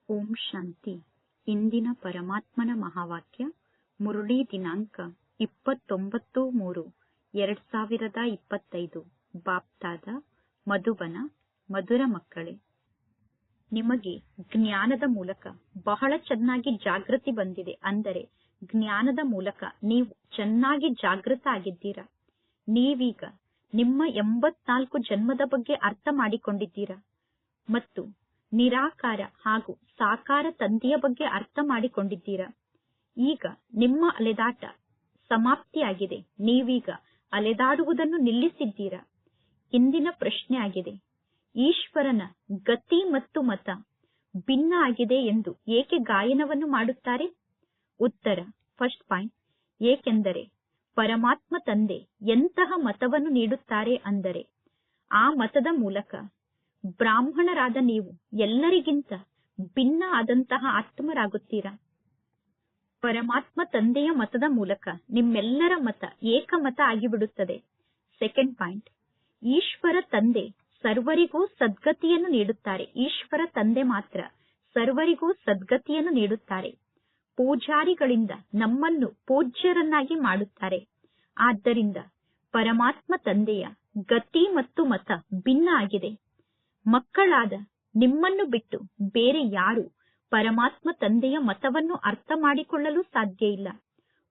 ಓಂ ಶಾಂತಿ. ಇಂದಿನ ಪರಮಾತ್ಮನ ಮಹಾವಾಕ್ಯ ಮುರುಳಿ ದಿನಾಂಕ 29/3/2025. ಬಾಪ್ತಾದ ಮಧುಬನ. ಮಧುರ ಮಕ್ಕಳೇ, ನಿಮಗೆ ಜ್ಞಾನದ ಮೂಲಕ ಬಹಳ ಚೆನ್ನಾಗಿ ಜಾಗೃತಿ ಬಂದಿದೆ. ಅಂದರೆ ಜ್ಞಾನದ ಮೂಲಕ ನೀವು ಚೆನ್ನಾಗಿ ಜಾಗೃತ ಆಗಿದ್ದೀರಾ. ನೀವೀಗ ನಿಮ್ಮ 84 ಜನ್ಮದ ಬಗ್ಗೆ ಅರ್ಥ ಮಾಡಿಕೊಂಡಿದ್ದೀರಾ ಮತ್ತು ನಿರಾಕಾರ ಹಾಗೂ ಸಾಕಾರ ತಂದೆಯ ಬಗ್ಗೆ ಅರ್ಥ ಮಾಡಿಕೊಂಡಿದ್ದೀರಾ. ಈಗ ನಿಮ್ಮ ಅಲೆದಾಟ ಸಮಾಪ್ತಿಯಾಗಿದೆ. ನೀವೀಗ ಅಲೆದಾಡುವುದನ್ನು ನಿಲ್ಲಿಸಿದ್ದೀರಾ. ಇಂದಿನ ಪ್ರಶ್ನೆ ಆಗಿದೆ, ಈಶ್ವರನ ಗತಿ ಮತ್ತು ಮತ ಭಿನ್ನ ಆಗಿದೆ ಎಂದು ಏಕೆ ಗಾಯನವನ್ನು ಮಾಡುತ್ತಾರೆ? ಉತ್ತರ, ಫಸ್ಟ್ ಪಾಯಿಂಟ್, ಏಕೆಂದರೆ ಪರಮಾತ್ಮ ತಂದೆ ಎಂತಹ ಮತವನ್ನು ನೀಡುತ್ತಾರೆ ಅಂದರೆ ಆ ಮತದ ಮೂಲಕ ಬ್ರಾಹ್ಮಣರಾದ ನೀವು ಎಲ್ಲರಿಗಿಂತ ಭಿನ್ನ ಆದಂತಹ ಆತ್ಮರಾಗುತ್ತೀರಾ. ಪರಮಾತ್ಮ ತಂದೆಯ ಮತದ ಮೂಲಕ ನಿಮ್ಮೆಲ್ಲರ ಮತ ಏಕಮತ ಆಗಿಬಿಡುತ್ತದೆ. ಸೆಕೆಂಡ್ ಪಾಯಿಂಟ್, ಈಶ್ವರ ತಂದೆ ಸರ್ವರಿಗೂ ಸದ್ಗತಿಯನ್ನು ನೀಡುತ್ತಾರೆ. ಈಶ್ವರ ತಂದೆ ಮಾತ್ರ ಸರ್ವರಿಗೂ ಸದ್ಗತಿಯನ್ನು ನೀಡುತ್ತಾರೆ. ಪೂಜಾರಿಗಳಿಂದ ನಮ್ಮನ್ನು ಪೂಜ್ಯರನ್ನಾಗಿ ಮಾಡುತ್ತಾರೆ. ಆದ್ದರಿಂದ ಪರಮಾತ್ಮ ತಂದೆಯ ಗತಿ ಮತ್ತು ಮತ ಭಿನ್ನ ಆಗಿದೆ. ಮಕ್ಕಳಾದ ನಿಮ್ಮನ್ನು ಬಿಟ್ಟು ಬೇರೆ ಯಾರು ಪರಮಾತ್ಮ ತಂದೆಯ ಮತವನ್ನು ಅರ್ಥ ಮಾಡಿಕೊಳ್ಳಲು ಸಾಧ್ಯ ಇಲ್ಲ.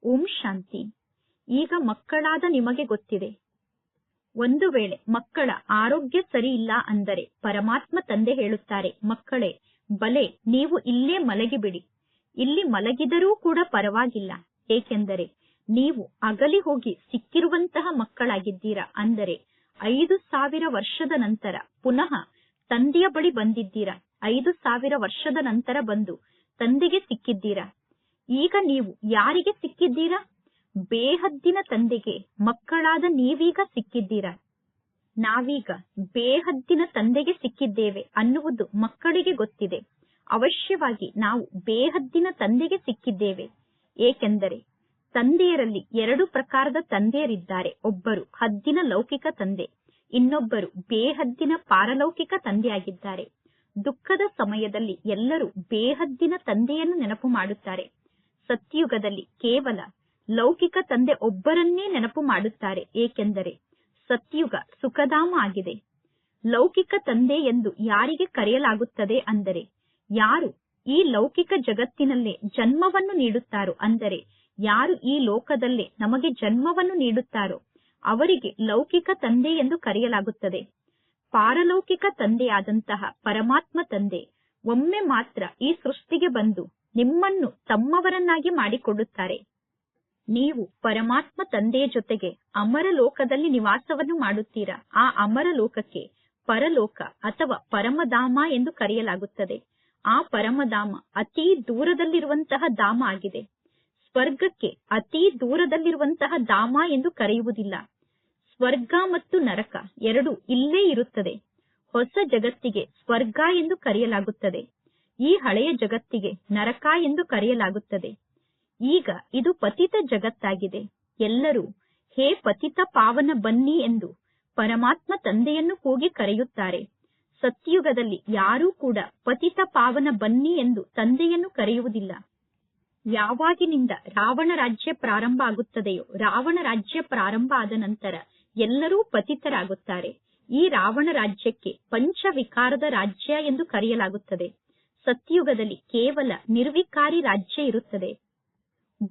ಓಂ ಶಾಂತಿ. ಈಗ ಮಕ್ಕಳಾದ ನಿಮಗೆ ಗೊತ್ತಿದೆ, ಒಂದು ವೇಳೆ ಮಕ್ಕಳ ಆರೋಗ್ಯ ಸರಿ ಇಲ್ಲ ಅಂದರೆ ಪರಮಾತ್ಮ ತಂದೆ ಹೇಳುತ್ತಾರೆ, ಮಕ್ಕಳೇ ಬಲೆ ನೀವು ಇಲ್ಲೇ ಮಲಗಿಬಿಡಿ. ಇಲ್ಲಿ ಮಲಗಿದರೂ ಕೂಡ ಪರವಾಗಿಲ್ಲ, ಏಕೆಂದರೆ ನೀವು ಅಗಲಿ ಹೋಗಿ ಸಿಕ್ಕಿರುವಂತಹ ಮಕ್ಕಳಾಗಿದ್ದೀರಾ. ಅಂದರೆ 5000 ವರ್ಷದ ನಂತರ ಪುನಃ ತಂದೆಯ ಬಳಿ ಬಂದಿದ್ದೀರಾ. 5000 ವರ್ಷದ ನಂತರ ಬಂದು ತಂದೆಗೆ ಸಿಕ್ಕಿದ್ದೀರಾ. ಈಗ ನೀವು ಯಾರಿಗೆ ಸಿಕ್ಕಿದ್ದೀರಾ? ಬೇಹದ್ದಿನ ತಂದೆಗೆ ಮಕ್ಕಳಾದ ನೀವೀಗ ಸಿಕ್ಕಿದ್ದೀರಾ. ನಾವೀಗ ಬೇಹದ್ದಿನ ತಂದೆಗೆ ಸಿಕ್ಕಿದ್ದೇವೆ ಅನ್ನುವುದು ಮಕ್ಕಳಿಗೆ ಗೊತ್ತಿದೆ. ಅವಶ್ಯವಾಗಿ ನಾವು ಬೇಹದ್ದಿನ ತಂದೆಗೆ ಸಿಕ್ಕಿದ್ದೇವೆ. ಏಕೆಂದರೆ ತಂದೆಯರಲ್ಲಿ 2 ಪ್ರಕಾರದ ತಂದೆಯರಿದ್ದಾರೆ. ಒಬ್ಬರು ಹದ್ದಿನ ಲೌಕಿಕ ತಂದೆ, ಇನ್ನೊಬ್ಬರು ಬೇಹದ್ದಿನ ಪಾರಲೌಕಿಕ ತಂದೆಯಾಗಿದ್ದಾರೆ. ದುಃಖದ ಸಮಯದಲ್ಲಿ ಎಲ್ಲರೂ ಬೇಹದ್ದಿನ ತಂದೆಯನ್ನು ನೆನಪು ಮಾಡುತ್ತಾರೆ. ಸತ್ಯುಗದಲ್ಲಿ ಕೇವಲ ಲೌಕಿಕ ತಂದೆ ಒಬ್ಬರನ್ನೇ ನೆನಪು ಮಾಡುತ್ತಾರೆ. ಏಕೆಂದರೆ ಸತ್ಯುಗ ಸುಖಧಾಮ ಆಗಿದೆ. ಲೌಕಿಕ ತಂದೆ ಎಂದು ಯಾರಿಗೆ ಕರೆಯಲಾಗುತ್ತದೆ ಅಂದರೆ ಯಾರು ಈ ಲೌಕಿಕ ಜಗತ್ತಿನಲ್ಲೇ ಜನ್ಮವನ್ನು ನೀಡುತ್ತಾರೋ, ಅಂದರೆ ಯಾರು ಈ ಲೋಕದಲ್ಲೇ ನಮಗೆ ಜನ್ಮವನ್ನು ನೀಡುತ್ತಾರೋ ಅವರಿಗೆ ಲೌಕಿಕ ತಂದೆ ಎಂದು ಕರೆಯಲಾಗುತ್ತದೆ. ಪಾರಲೌಕಿಕ ತಂದೆಯಾದಂತಹ ಪರಮಾತ್ಮ ತಂದೆ ಒಮ್ಮೆ ಮಾತ್ರ ಈ ಸೃಷ್ಟಿಗೆ ಬಂದು ನಿಮ್ಮನ್ನು ತಮ್ಮವರನ್ನಾಗಿ ಮಾಡಿಕೊಳ್ಳುತ್ತಾರೆ. ನೀವು ಪರಮಾತ್ಮ ತಂದೆಯ ಜೊತೆಗೆ ಅಮರ ಲೋಕದಲ್ಲಿ ನಿವಾಸವನ್ನು ಮಾಡುತ್ತೀರಾ. ಆ ಅಮರ ಲೋಕಕ್ಕೆ ಪರಲೋಕ ಅಥವಾ ಪರಮಧಾಮ ಎಂದು ಕರೆಯಲಾಗುತ್ತದೆ. ಆ ಪರಮಧಾಮ ಅತಿ ದೂರದಲ್ಲಿರುವಂತಹ ಧಾಮ ಆಗಿದೆ. ಸ್ವರ್ಗಕ್ಕೆ ಅತಿ ದೂರದಲ್ಲಿರುವಂತಹ ಧಾಮ ಎಂದು ಕರೆಯುವುದಿಲ್ಲ. ಸ್ವರ್ಗ ಮತ್ತು ನರಕ 2 ಇಲ್ಲೇ ಇರುತ್ತದೆ. ಹೊಸ ಜಗತ್ತಿಗೆ ಸ್ವರ್ಗ ಎಂದು ಕರೆಯಲಾಗುತ್ತದೆ. ಈ ಹಳೆಯ ಜಗತ್ತಿಗೆ ನರಕ ಎಂದು ಕರೆಯಲಾಗುತ್ತದೆ. ಈಗ ಇದು ಪತಿತ ಜಗತ್ತಾಗಿದೆ. ಎಲ್ಲರೂ ಹೇ ಪತಿತ ಪಾವನ ಬನ್ನಿ ಎಂದು ಪರಮಾತ್ಮ ತಂದೆಯನ್ನು ಕೂಗಿ ಕರೆಯುತ್ತಾರೆ. ಸತ್ಯುಗದಲ್ಲಿ ಯಾರೂ ಕೂಡ ಪತಿತ ಪಾವನ ಬನ್ನಿ ಎಂದು ತಂದೆಯನ್ನು ಕರೆಯುವುದಿಲ್ಲ. ಯಾವಾಗಿನಿಂದ ರಾವಣ ರಾಜ್ಯ ಪ್ರಾರಂಭ ಆಗುತ್ತದೆಯೋ, ರಾವಣ ರಾಜ್ಯ ಪ್ರಾರಂಭ ಆದ ನಂತರ ಎಲ್ಲರೂ ಪತಿತರಾಗುತ್ತಾರೆ. ಈ ರಾವಣ ರಾಜ್ಯಕ್ಕೆ ಪಂಚವಿಕಾರದ ರಾಜ್ಯ ಎಂದು ಕರೆಯಲಾಗುತ್ತದೆ. ಸತ್ಯುಗದಲ್ಲಿ ಕೇವಲ ನಿರ್ವಿಕಾರಿ ರಾಜ್ಯ ಇರುತ್ತದೆ.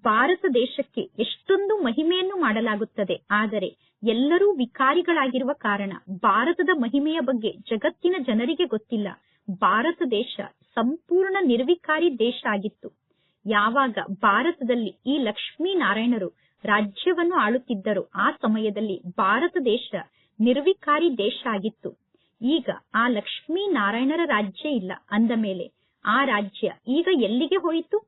ಭಾರತ ದೇಶಕ್ಕೆ ಎಷ್ಟೊಂದು ಮಹಿಮೆಯನ್ನು ಮಾಡಲಾಗುತ್ತದೆ. ಆದರೆ ಎಲ್ಲರೂ ವಿಕಾರಿಗಳಾಗಿರುವ ಕಾರಣ ಭಾರತದ ಮಹಿಮೆಯ ಬಗ್ಗೆ ಜಗತ್ತಿನ ಜನರಿಗೆ ಗೊತ್ತಿಲ್ಲ. ಭಾರತ ದೇಶ ಸಂಪೂರ್ಣ ನಿರ್ವಿಕಾರಿ ದೇಶ ಆಗಿತ್ತು. ಯಾವಾಗ ಭಾರತದಲ್ಲಿ ಈ ಲಕ್ಷ್ಮೀನಾರಾಯಣರು ರಾಜ್ಯವನ್ನು ಆಳುತ್ತಿದ್ದರೋ ಆ ಸಮಯದಲ್ಲಿ ಭಾರತ ದೇಶ ನಿರ್ವಿಕಾರಿ ದೇಶ ಆಗಿತ್ತು. ಈಗ ಆ ಲಕ್ಷ್ಮೀನಾರಾಯಣರ ರಾಜ್ಯ ಇಲ್ಲ ಅಂದ ಮೇಲೆ ಆ ರಾಜ್ಯ ಈಗ ಎಲ್ಲಿಗೆ ಹೋಯಿತು?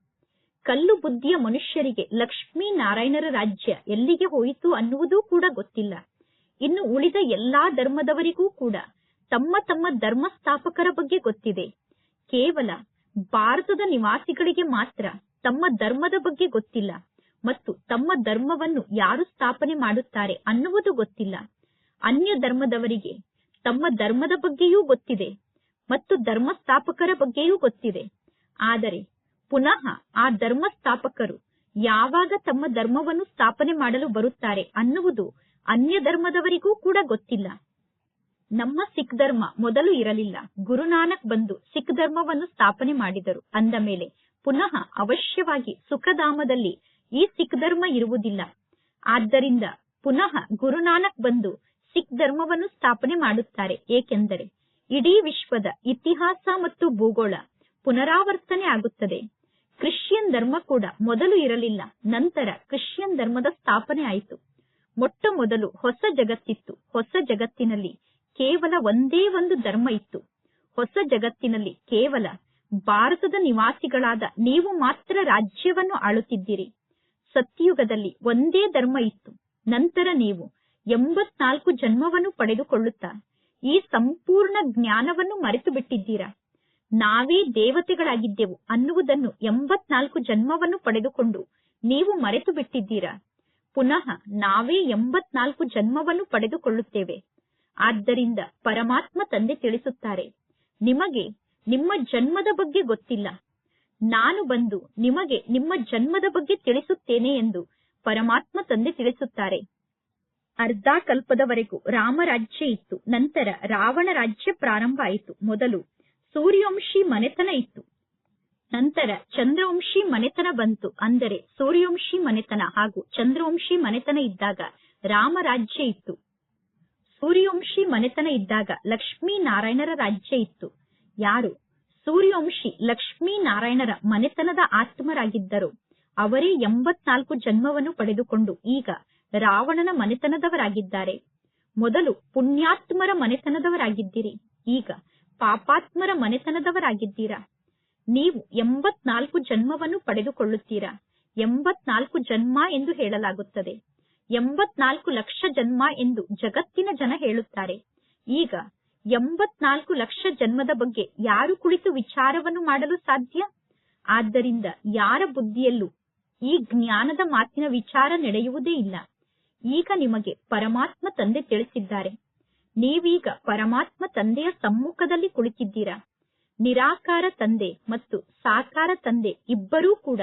ಕಲ್ಲು ಬುದ್ಧಿಯ ಮನುಷ್ಯರಿಗೆ ಲಕ್ಷ್ಮೀನಾರಾಯಣರ ರಾಜ್ಯ ಎಲ್ಲಿಗೆ ಹೋಯಿತು ಅನ್ನುವುದೂ ಕೂಡ ಗೊತ್ತಿಲ್ಲ. ಇನ್ನು ಉಳಿದ ಎಲ್ಲಾ ಧರ್ಮದವರಿಗೂ ಕೂಡ ತಮ್ಮ ತಮ್ಮ ಧರ್ಮಸ್ಥಾಪಕರ ಬಗ್ಗೆ ಗೊತ್ತಿದೆ. ಕೇವಲ ಭಾರತದ ನಿವಾಸಿಗಳಿಗೆ ಮಾತ್ರ ತಮ್ಮ ಧರ್ಮದ ಬಗ್ಗೆ ಗೊತ್ತಿಲ್ಲ ಮತ್ತು ತಮ್ಮ ಧರ್ಮವನ್ನು ಯಾರು ಸ್ಥಾಪನೆ ಮಾಡುತ್ತಾರೆ ಅನ್ನುವುದು ಗೊತ್ತಿಲ್ಲ. ಅನ್ಯ ಧರ್ಮದವರಿಗೆ ತಮ್ಮ ಧರ್ಮದ ಬಗ್ಗೆಯೂ ಗೊತ್ತಿದೆ ಮತ್ತು ಧರ್ಮಸ್ಥಾಪಕರ ಬಗ್ಗೆಯೂ ಗೊತ್ತಿದೆ. ಆದರೆ ಪುನಃ ಆ ಧರ್ಮ ಸ್ಥಾಪಕರು ಯಾವಾಗ ತಮ್ಮ ಧರ್ಮವನ್ನು ಸ್ಥಾಪನೆ ಮಾಡಲು ಬರುತ್ತಾರೆ ಅನ್ನುವುದು ಅನ್ಯ ಧರ್ಮದವರಿಗೂ ಕೂಡ ಗೊತ್ತಿಲ್ಲ. ನಮ್ಮ ಸಿಖ್ ಧರ್ಮ ಮೊದಲು ಇರಲಿಲ್ಲ. ಗುರುನಾನಕ್ ಬಂದು ಸಿಖ್ ಧರ್ಮವನ್ನು ಸ್ಥಾಪನೆ ಮಾಡಿದರು ಅಂದ ಮೇಲೆ ಪುನಃ ಅವಶ್ಯವಾಗಿ ಸುಖಧಾಮದಲ್ಲಿ ಈ ಸಿಖ್ ಧರ್ಮ ಇರುವುದಿಲ್ಲ. ಆದ್ದರಿಂದ ಪುನಃ ಗುರುನಾನಕ್ ಬಂದು ಸಿಖ್ ಧರ್ಮವನ್ನು ಸ್ಥಾಪನೆ ಮಾಡುತ್ತಾರೆ. ಏಕೆಂದರೆ ಇಡೀ ವಿಶ್ವದ ಇತಿಹಾಸ ಮತ್ತು ಭೂಗೋಳ ಪುನರಾವರ್ತನೆ ಆಗುತ್ತದೆ. ಕ್ರಿಶ್ಚಿಯನ್ ಧರ್ಮ ಕೂಡ ಮೊದಲು ಇರಲಿಲ್ಲ. ನಂತರ ಕ್ರಿಶ್ಚಿಯನ್ ಧರ್ಮದ ಸ್ಥಾಪನೆ ಆಯಿತು. ಮೊಟ್ಟ ಮೊದಲು ಹೊಸ ಜಗತ್ತಿತ್ತು. ಹೊಸ ಜಗತ್ತಿನಲ್ಲಿ ಕೇವಲ ಒಂದೇ ಒಂದು ಧರ್ಮ ಇತ್ತು. ಹೊಸ ಜಗತ್ತಿನಲ್ಲಿ ಕೇವಲ ಭಾರತದ ನಿವಾಸಿಗಳಾದ ನೀವು ಮಾತ್ರ ರಾಜ್ಯವನ್ನು ಆಳುತ್ತಿದ್ದೀರಿ. ಸತ್ಯಯುಗದಲ್ಲಿ ಒಂದೇ ಧರ್ಮ ಇತ್ತು. ನಂತರ ನೀವು 84 ಜನ್ಮವನ್ನು ಪಡೆದುಕೊಳ್ಳುತ್ತಾ ಈ ಸಂಪೂರ್ಣ ಜ್ಞಾನವನ್ನು ಮರೆತು ಬಿಟ್ಟಿದ್ದೀರಾ. ನಾವೇ ದೇವತೆಗಳಾಗಿದ್ದೆವು ಅನ್ನುವುದನ್ನು 84 ಜನ್ಮವನ್ನು ಪಡೆದುಕೊಂಡು ನೀವು ಮರೆತು ಬಿಟ್ಟಿದ್ದೀರಾ. ಪುನಃ ನಾವೇ 84 ಜನ್ಮವನ್ನು ಪಡೆದುಕೊಳ್ಳುತ್ತೇವೆ. ಆದ್ದರಿಂದ ಪರಮಾತ್ಮ ತಂದೆ ತಿಳಿಸುತ್ತಾರೆ, ನಿಮಗೆ ನಿಮ್ಮ ಜನ್ಮದ ಬಗ್ಗೆ ಗೊತ್ತಿಲ್ಲ. ನಾನು ಬಂದು ನಿಮಗೆ ನಿಮ್ಮ ಜನ್ಮದ ಬಗ್ಗೆ ತಿಳಿಸುತ್ತೇನೆ ಎಂದು ಪರಮಾತ್ಮ ತಂದೆ ತಿಳಿಸುತ್ತಾರೆ. ಅರ್ಧ ಕಲ್ಪದವರೆಗೂ ರಾಮರಾಜ್ಯ ಇತ್ತು. ನಂತರ ರಾವಣ ರಾಜ್ಯ ಪ್ರಾರಂಭ ಆಯಿತು. ಮೊದಲು ಸೂರ್ಯವಂಶಿ ಮನೆತನ ಇತ್ತು. ನಂತರ ಚಂದ್ರವಂಶಿ ಮನೆತನ ಬಂತು. ಅಂದರೆ ಸೂರ್ಯವಂಶಿ ಮನೆತನ ಹಾಗೂ ಚಂದ್ರವಂಶಿ ಮನೆತನ ಇದ್ದಾಗ ರಾಮರಾಜ್ಯ ಇತ್ತು. ಸೂರ್ಯವಂಶಿ ಮನೆತನ ಇದ್ದಾಗ ಲಕ್ಷ್ಮೀನಾರಾಯಣರ ರಾಜ್ಯ ಇತ್ತು. ಯಾರು ಸೂರ್ಯವಂಶಿ ಲಕ್ಷ್ಮೀನಾರಾಯಣರ ಮನೆತನದ ಆತ್ಮರಾಗಿದ್ದರೋ ಅವರೇ 84 ಜನ್ಮವನ್ನು ಪಡೆದುಕೊಂಡು ಈಗ ರಾವಣನ ಮನೆತನದವರಾಗಿದ್ದಾರೆ. ಮೊದಲು ಪುಣ್ಯಾತ್ಮರ ಮನೆತನದವರಾಗಿದ್ದೀರಿ, ಈಗ ಪಾಪಾತ್ಮರ ಮನೆತನದವರಾಗಿದ್ದೀರಾ. ನೀವು 84 ಜನ್ಮವನ್ನು ಪಡೆದುಕೊಳ್ಳುತ್ತೀರಾ. 84 ಜನ್ಮ ಎಂದು ಹೇಳಲಾಗುತ್ತದೆ. 84 ಲಕ್ಷ ಜನ್ಮ ಎಂದು ಜಗತ್ತಿನ ಜನ ಹೇಳುತ್ತಾರೆ. ಈಗ 84 ಲಕ್ಷ ಜನ್ಮದ ಬಗ್ಗೆ ಯಾರು ಕುಳಿತು ವಿಚಾರವನ್ನು ಮಾಡಲು ಸಾಧ್ಯ? ಆದ್ದರಿಂದ ಯಾರ ಬುದ್ಧಿಯಲ್ಲೂ ಈ ಜ್ಞಾನದ ಮಾತಿನ ವಿಚಾರ ನಡೆಯುವುದೇ ಇಲ್ಲ. ಈಗ ನಿಮಗೆ ಪರಮಾತ್ಮ ತಂದೆ ತಿಳಿಸಿದ್ದಾರೆ. ನೀವೀಗ ಪರಮಾತ್ಮ ತಂದೆಯ ಸಮ್ಮುಖದಲ್ಲಿ ಕುಳಿತಿದ್ದೀರಾ. ನಿರಾಕಾರ ತಂದೆ ಮತ್ತು ಸಾಕಾರ ತಂದೆ ಇಬ್ಬರೂ ಕೂಡ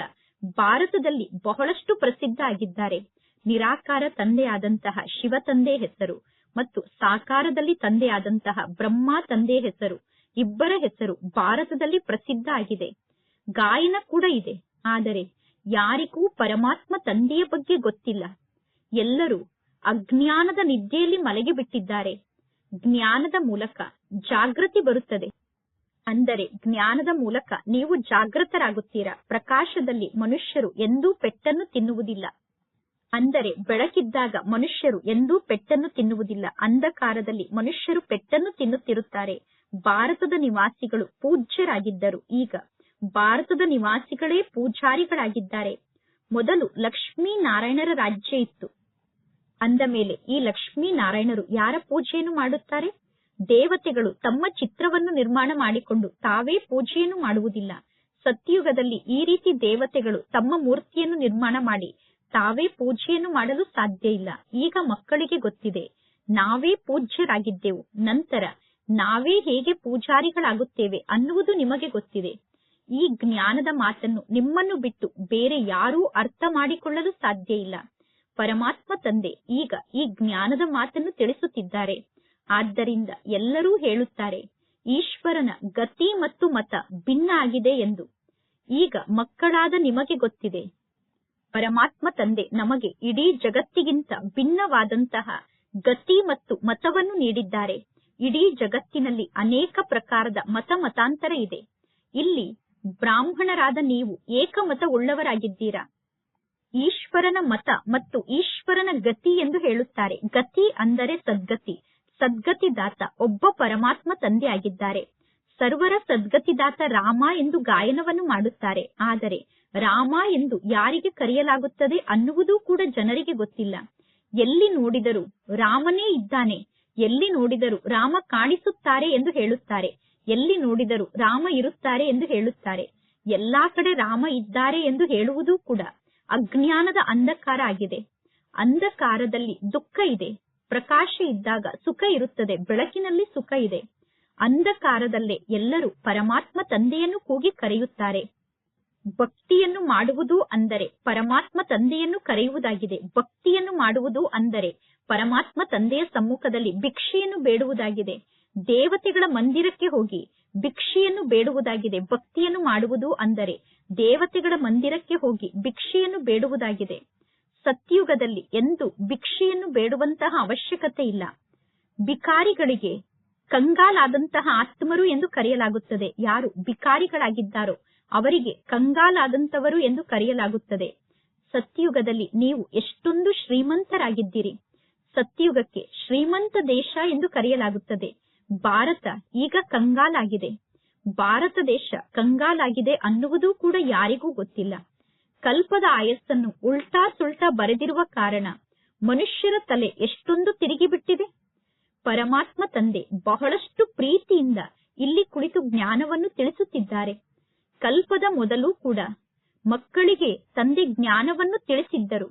ಭಾರತದಲ್ಲಿ ಬಹಳಷ್ಟು ಪ್ರಸಿದ್ಧ ಆಗಿದ್ದಾರೆ. ನಿರಾಕಾರ ತಂದೆಯಾದಂತಹ ಶಿವ ತಂದೆ ಹೆಸರು ಮತ್ತು ಸಾಕಾರದಲ್ಲಿ ತಂದೆಯಾದಂತಹ ಬ್ರಹ್ಮ ತಂದೆ ಹೆಸರು, ಇಬ್ಬರ ಹೆಸರು ಭಾರತದಲ್ಲಿ ಪ್ರಸಿದ್ಧ ಆಗಿದೆ. ಗಾಯನ ಕೂಡ ಇದೆ. ಆದರೆ ಯಾರಿಗೂ ಪರಮಾತ್ಮ ತಂದೆಯ ಬಗ್ಗೆ ಗೊತ್ತಿಲ್ಲ. ಎಲ್ಲರೂ ಅಜ್ಞಾನದ ನಿದ್ದೆಯಲ್ಲಿ ಮಲಗಿಬಿಟ್ಟಿದ್ದಾರೆ. ಜ್ಞಾನದ ಮೂಲಕ ಜಾಗೃತಿ ಬರುತ್ತದೆ. ಅಂದರೆ ಜ್ಞಾನದ ಮೂಲಕ ನೀವು ಜಾಗೃತರಾಗುತ್ತೀರಾ. ಪ್ರಕಾಶದಲ್ಲಿ ಮನುಷ್ಯರು ಎಂದೂ ಪೆಟ್ಟನ್ನು ತಿನ್ನುವುದಿಲ್ಲ. ಅಂದರೆ ಬೆಳಕಿದ್ದಾಗ ಮನುಷ್ಯರು ಎಂದೂ ಪೆಟ್ಟನ್ನು ತಿನ್ನುವುದಿಲ್ಲ. ಅಂಧಕಾರದಲ್ಲಿ ಮನುಷ್ಯರು ಪೆಟ್ಟನ್ನು ತಿನ್ನುತ್ತಿರುತ್ತಾರೆ. ಭಾರತದ ನಿವಾಸಿಗಳು ಪೂಜ್ಯರಾಗಿದ್ದರು. ಈಗ ಭಾರತದ ನಿವಾಸಿಗಳೇ ಪೂಜಾರಿಗಳಾಗಿದ್ದಾರೆ. ಮೊದಲು ಲಕ್ಷ್ಮೀನಾರಾಯಣರ ರಾಜ್ಯ ಇತ್ತು. ಅಂದ ಮೇಲೆ ಈ ಲಕ್ಷ್ಮೀನಾರಾಯಣರು ಯಾರ ಪೂಜೆಯನ್ನು ಮಾಡುತ್ತಾರೆ? ದೇವತೆಗಳು ತಮ್ಮ ಚಿತ್ರವನ್ನು ನಿರ್ಮಾಣ ಮಾಡಿಕೊಂಡು ತಾವೇ ಪೂಜೆಯನ್ನು ಮಾಡುವುದಿಲ್ಲ. ಸತ್ಯಯುಗದಲ್ಲಿ ಈ ರೀತಿ ದೇವತೆಗಳು ತಮ್ಮ ಮೂರ್ತಿಯನ್ನು ನಿರ್ಮಾಣ ಮಾಡಿ ತಾವೇ ಪೂಜೆಯನ್ನು ಮಾಡಲು ಸಾಧ್ಯ ಇಲ್ಲ. ಈಗ ಮಕ್ಕಳಿಗೆ ಗೊತ್ತಿದೆ, ನಾವೇ ಪೂಜ್ಯರಾಗಿದ್ದೆವು, ನಂತರ ನಾವೇ ಹೇಗೆ ಪೂಜಾರಿಗಳಾಗುತ್ತೇವೆ ಅನ್ನುವುದು ನಿಮಗೆ ಗೊತ್ತಿದೆ. ಈ ಜ್ಞಾನದ ಮಾತನ್ನು ನಿಮ್ಮನ್ನು ಬಿಟ್ಟು ಬೇರೆ ಯಾರೂ ಅರ್ಥ ಮಾಡಿಕೊಳ್ಳಲು ಸಾಧ್ಯ ಇಲ್ಲ. ಪರಮಾತ್ಮ ತಂದೆ ಈಗ ಈ ಜ್ಞಾನದ ಮಾತನ್ನು ತಿಳಿಸುತ್ತಿದ್ದಾರೆ. ಆದ್ದರಿಂದ ಎಲ್ಲರೂ ಹೇಳುತ್ತಾರೆ, ಈಶ್ವರನ ಗತಿ ಮತ್ತು ಮತ ಭಿನ್ನ ಆಗಿದೆ ಎಂದು. ಈಗ ಮಕ್ಕಳಾದ ನಿಮಗೆ ಗೊತ್ತಿದೆ, ಪರಮಾತ್ಮ ತಂದೆ ನಮಗೆ ಇಡೀ ಜಗತ್ತಿಗಿಂತ ಭಿನ್ನವಾದಂತಹ ಗತಿ ಮತ್ತು ಮತವನ್ನು ನೀಡಿದ್ದಾರೆ. ಇಡೀ ಜಗತ್ತಿನಲ್ಲಿ ಅನೇಕ ಪ್ರಕಾರದ ಮತಾಂತರ ಇದೆ. ಇಲ್ಲಿ ಬ್ರಾಹ್ಮಣರಾದ ನೀವು ಏಕಮತ ಉಳ್ಳವರಾಗಿದ್ದೀರಾ. ಈಶ್ವರನ ಮತ ಮತ್ತು ಈಶ್ವರನ ಗತಿ ಎಂದು ಹೇಳುತ್ತಾರೆ. ಗತಿ ಅಂದರೆ ಸದ್ಗತಿ. ಸದ್ಗತಿದಾತ ಒಬ್ಬ ಪರಮಾತ್ಮ ತಂದೆ ಆಗಿದ್ದಾರೆ. ಸರ್ವರ ಸದ್ಗತಿದಾತ ರಾಮ ಎಂದು ಗಾಯನವನ್ನು ಮಾಡುತ್ತಾರೆ. ಆದರೆ ರಾಮ ಎಂದು ಯಾರಿಗೆ ಕರೆಯಲಾಗುತ್ತದೆ ಅನ್ನುವುದೂ ಕೂಡ ಜನರಿಗೆ ಗೊತ್ತಿಲ್ಲ. ಎಲ್ಲಿ ನೋಡಿದರೂ ರಾಮನೇ ಇದ್ದಾನೆ, ಎಲ್ಲಿ ನೋಡಿದರೂ ರಾಮ ಕಾಣಿಸುತ್ತಾರೆ ಎಂದು ಹೇಳುತ್ತಾರೆ, ಎಲ್ಲಿ ನೋಡಿದರೂ ರಾಮ ಇರುತ್ತಾರೆ ಎಂದು ಹೇಳುತ್ತಾರೆ. ಎಲ್ಲಾ ಕಡೆ ರಾಮ ಇದ್ದಾರೆ ಎಂದು ಹೇಳುವುದೂ ಕೂಡ ಅಜ್ಞಾನದ ಅಂಧಕಾರ ಆಗಿದೆ. ಅಂಧಕಾರದಲ್ಲಿ ದುಃಖ ಇದೆ. ಪ್ರಕಾಶ ಇದ್ದಾಗ ಸುಖ ಇರುತ್ತದೆ. ಬೆಳಕಿನಲ್ಲಿ ಸುಖ ಇದೆ. ಅಂಧಕಾರದಲ್ಲೇ ಎಲ್ಲರೂ ಪರಮಾತ್ಮ ತಂದೆಯನ್ನು ಕೂಗಿ ಕರೆಯುತ್ತಾರೆ. ಭಕ್ತಿಯನ್ನು ಮಾಡುವುದು ಅಂದರೆ ಪರಮಾತ್ಮ ತಂದೆಯನ್ನು ಕರೆಯುವುದಾಗಿದೆ. ಭಕ್ತಿಯನ್ನು ಮಾಡುವುದು ಅಂದರೆ ಪರಮಾತ್ಮ ತಂದೆಯ ಸಮ್ಮುಖದಲ್ಲಿ ಭಿಕ್ಷೆಯನ್ನು ಬೇಡುವುದಾಗಿದೆ. ದೇವತೆಗಳ ಮಂದಿರಕ್ಕೆ ಹೋಗಿ ಭಿಕ್ಷೆಯನ್ನು ಬೇಡುವುದಾಗಿದೆ. ಭಕ್ತಿಯನ್ನು ಮಾಡುವುದು ಅಂದರೆ ದೇವತೆಗಳ ಮಂದಿರಕ್ಕೆ ಹೋಗಿ ಭಿಕ್ಷೆಯನ್ನು ಬೇಡುವುದಾಗಿದೆ. ಸತ್ಯುಗದಲ್ಲಿ ಎಂದು ಭಿಕ್ಷೆಯನ್ನು ಬೇಡುವಂತಹ ಅವಶ್ಯಕತೆ ಇಲ್ಲ. ಭಿಕಾರಿಗಳಿಗೆ ಕಂಗಾಲಾದಂತಹ ಆತ್ಮರು ಎಂದು ಕರೆಯಲಾಗುತ್ತದೆ. ಯಾರು ಭಿಕಾರಿಗಳಾಗಿದ್ದಾರೋ ಅವರಿಗೆ ಕಂಗಾಲಾದಂತವರು ಎಂದು ಕರೆಯಲಾಗುತ್ತದೆ. ಸತ್ಯುಗದಲ್ಲಿ ನೀವು ಎಷ್ಟೊಂದು ಶ್ರೀಮಂತರಾಗಿದ್ದೀರಿ. ಸತ್ಯುಗಕ್ಕೆ ಶ್ರೀಮಂತ ದೇಶ ಎಂದು ಕರೆಯಲಾಗುತ್ತದೆ. ಭಾರತ ಈಗ ಕಂಗಾಲಾಗಿದೆ. ಭಾರತ ದೇಶ ಕಂಗಾಲಾಗಿದೆ ಅನ್ನುವುದೂ ಕೂಡ ಯಾರಿಗೂ ಗೊತ್ತಿಲ್ಲ. ಕಲ್ಪದ ಆಯಸ್ಸನ್ನು ಉಲ್ಟಾ ಸುಲ್ಟಾ ಬರೆದಿರುವ ಕಾರಣ ಮನುಷ್ಯರ ತಲೆ ಎಷ್ಟೊಂದು ತಿರುಗಿಬಿಟ್ಟಿದೆ. ಪರಮಾತ್ಮ ತಂದೆ ಬಹಳಷ್ಟು ಪ್ರೀತಿಯಿಂದ ಇಲ್ಲಿ ಕುಳಿತು ಜ್ಞಾನವನ್ನು ತಿಳಿಸುತ್ತಿದ್ದಾರೆ. ಕಲ್ಪದ ಮೊದಲು ಕೂಡ ಮಕ್ಕಳಿಗೆ ತಂದೆ ಜ್ಞಾನವನ್ನು ತಿಳಿಸಿದ್ದರು.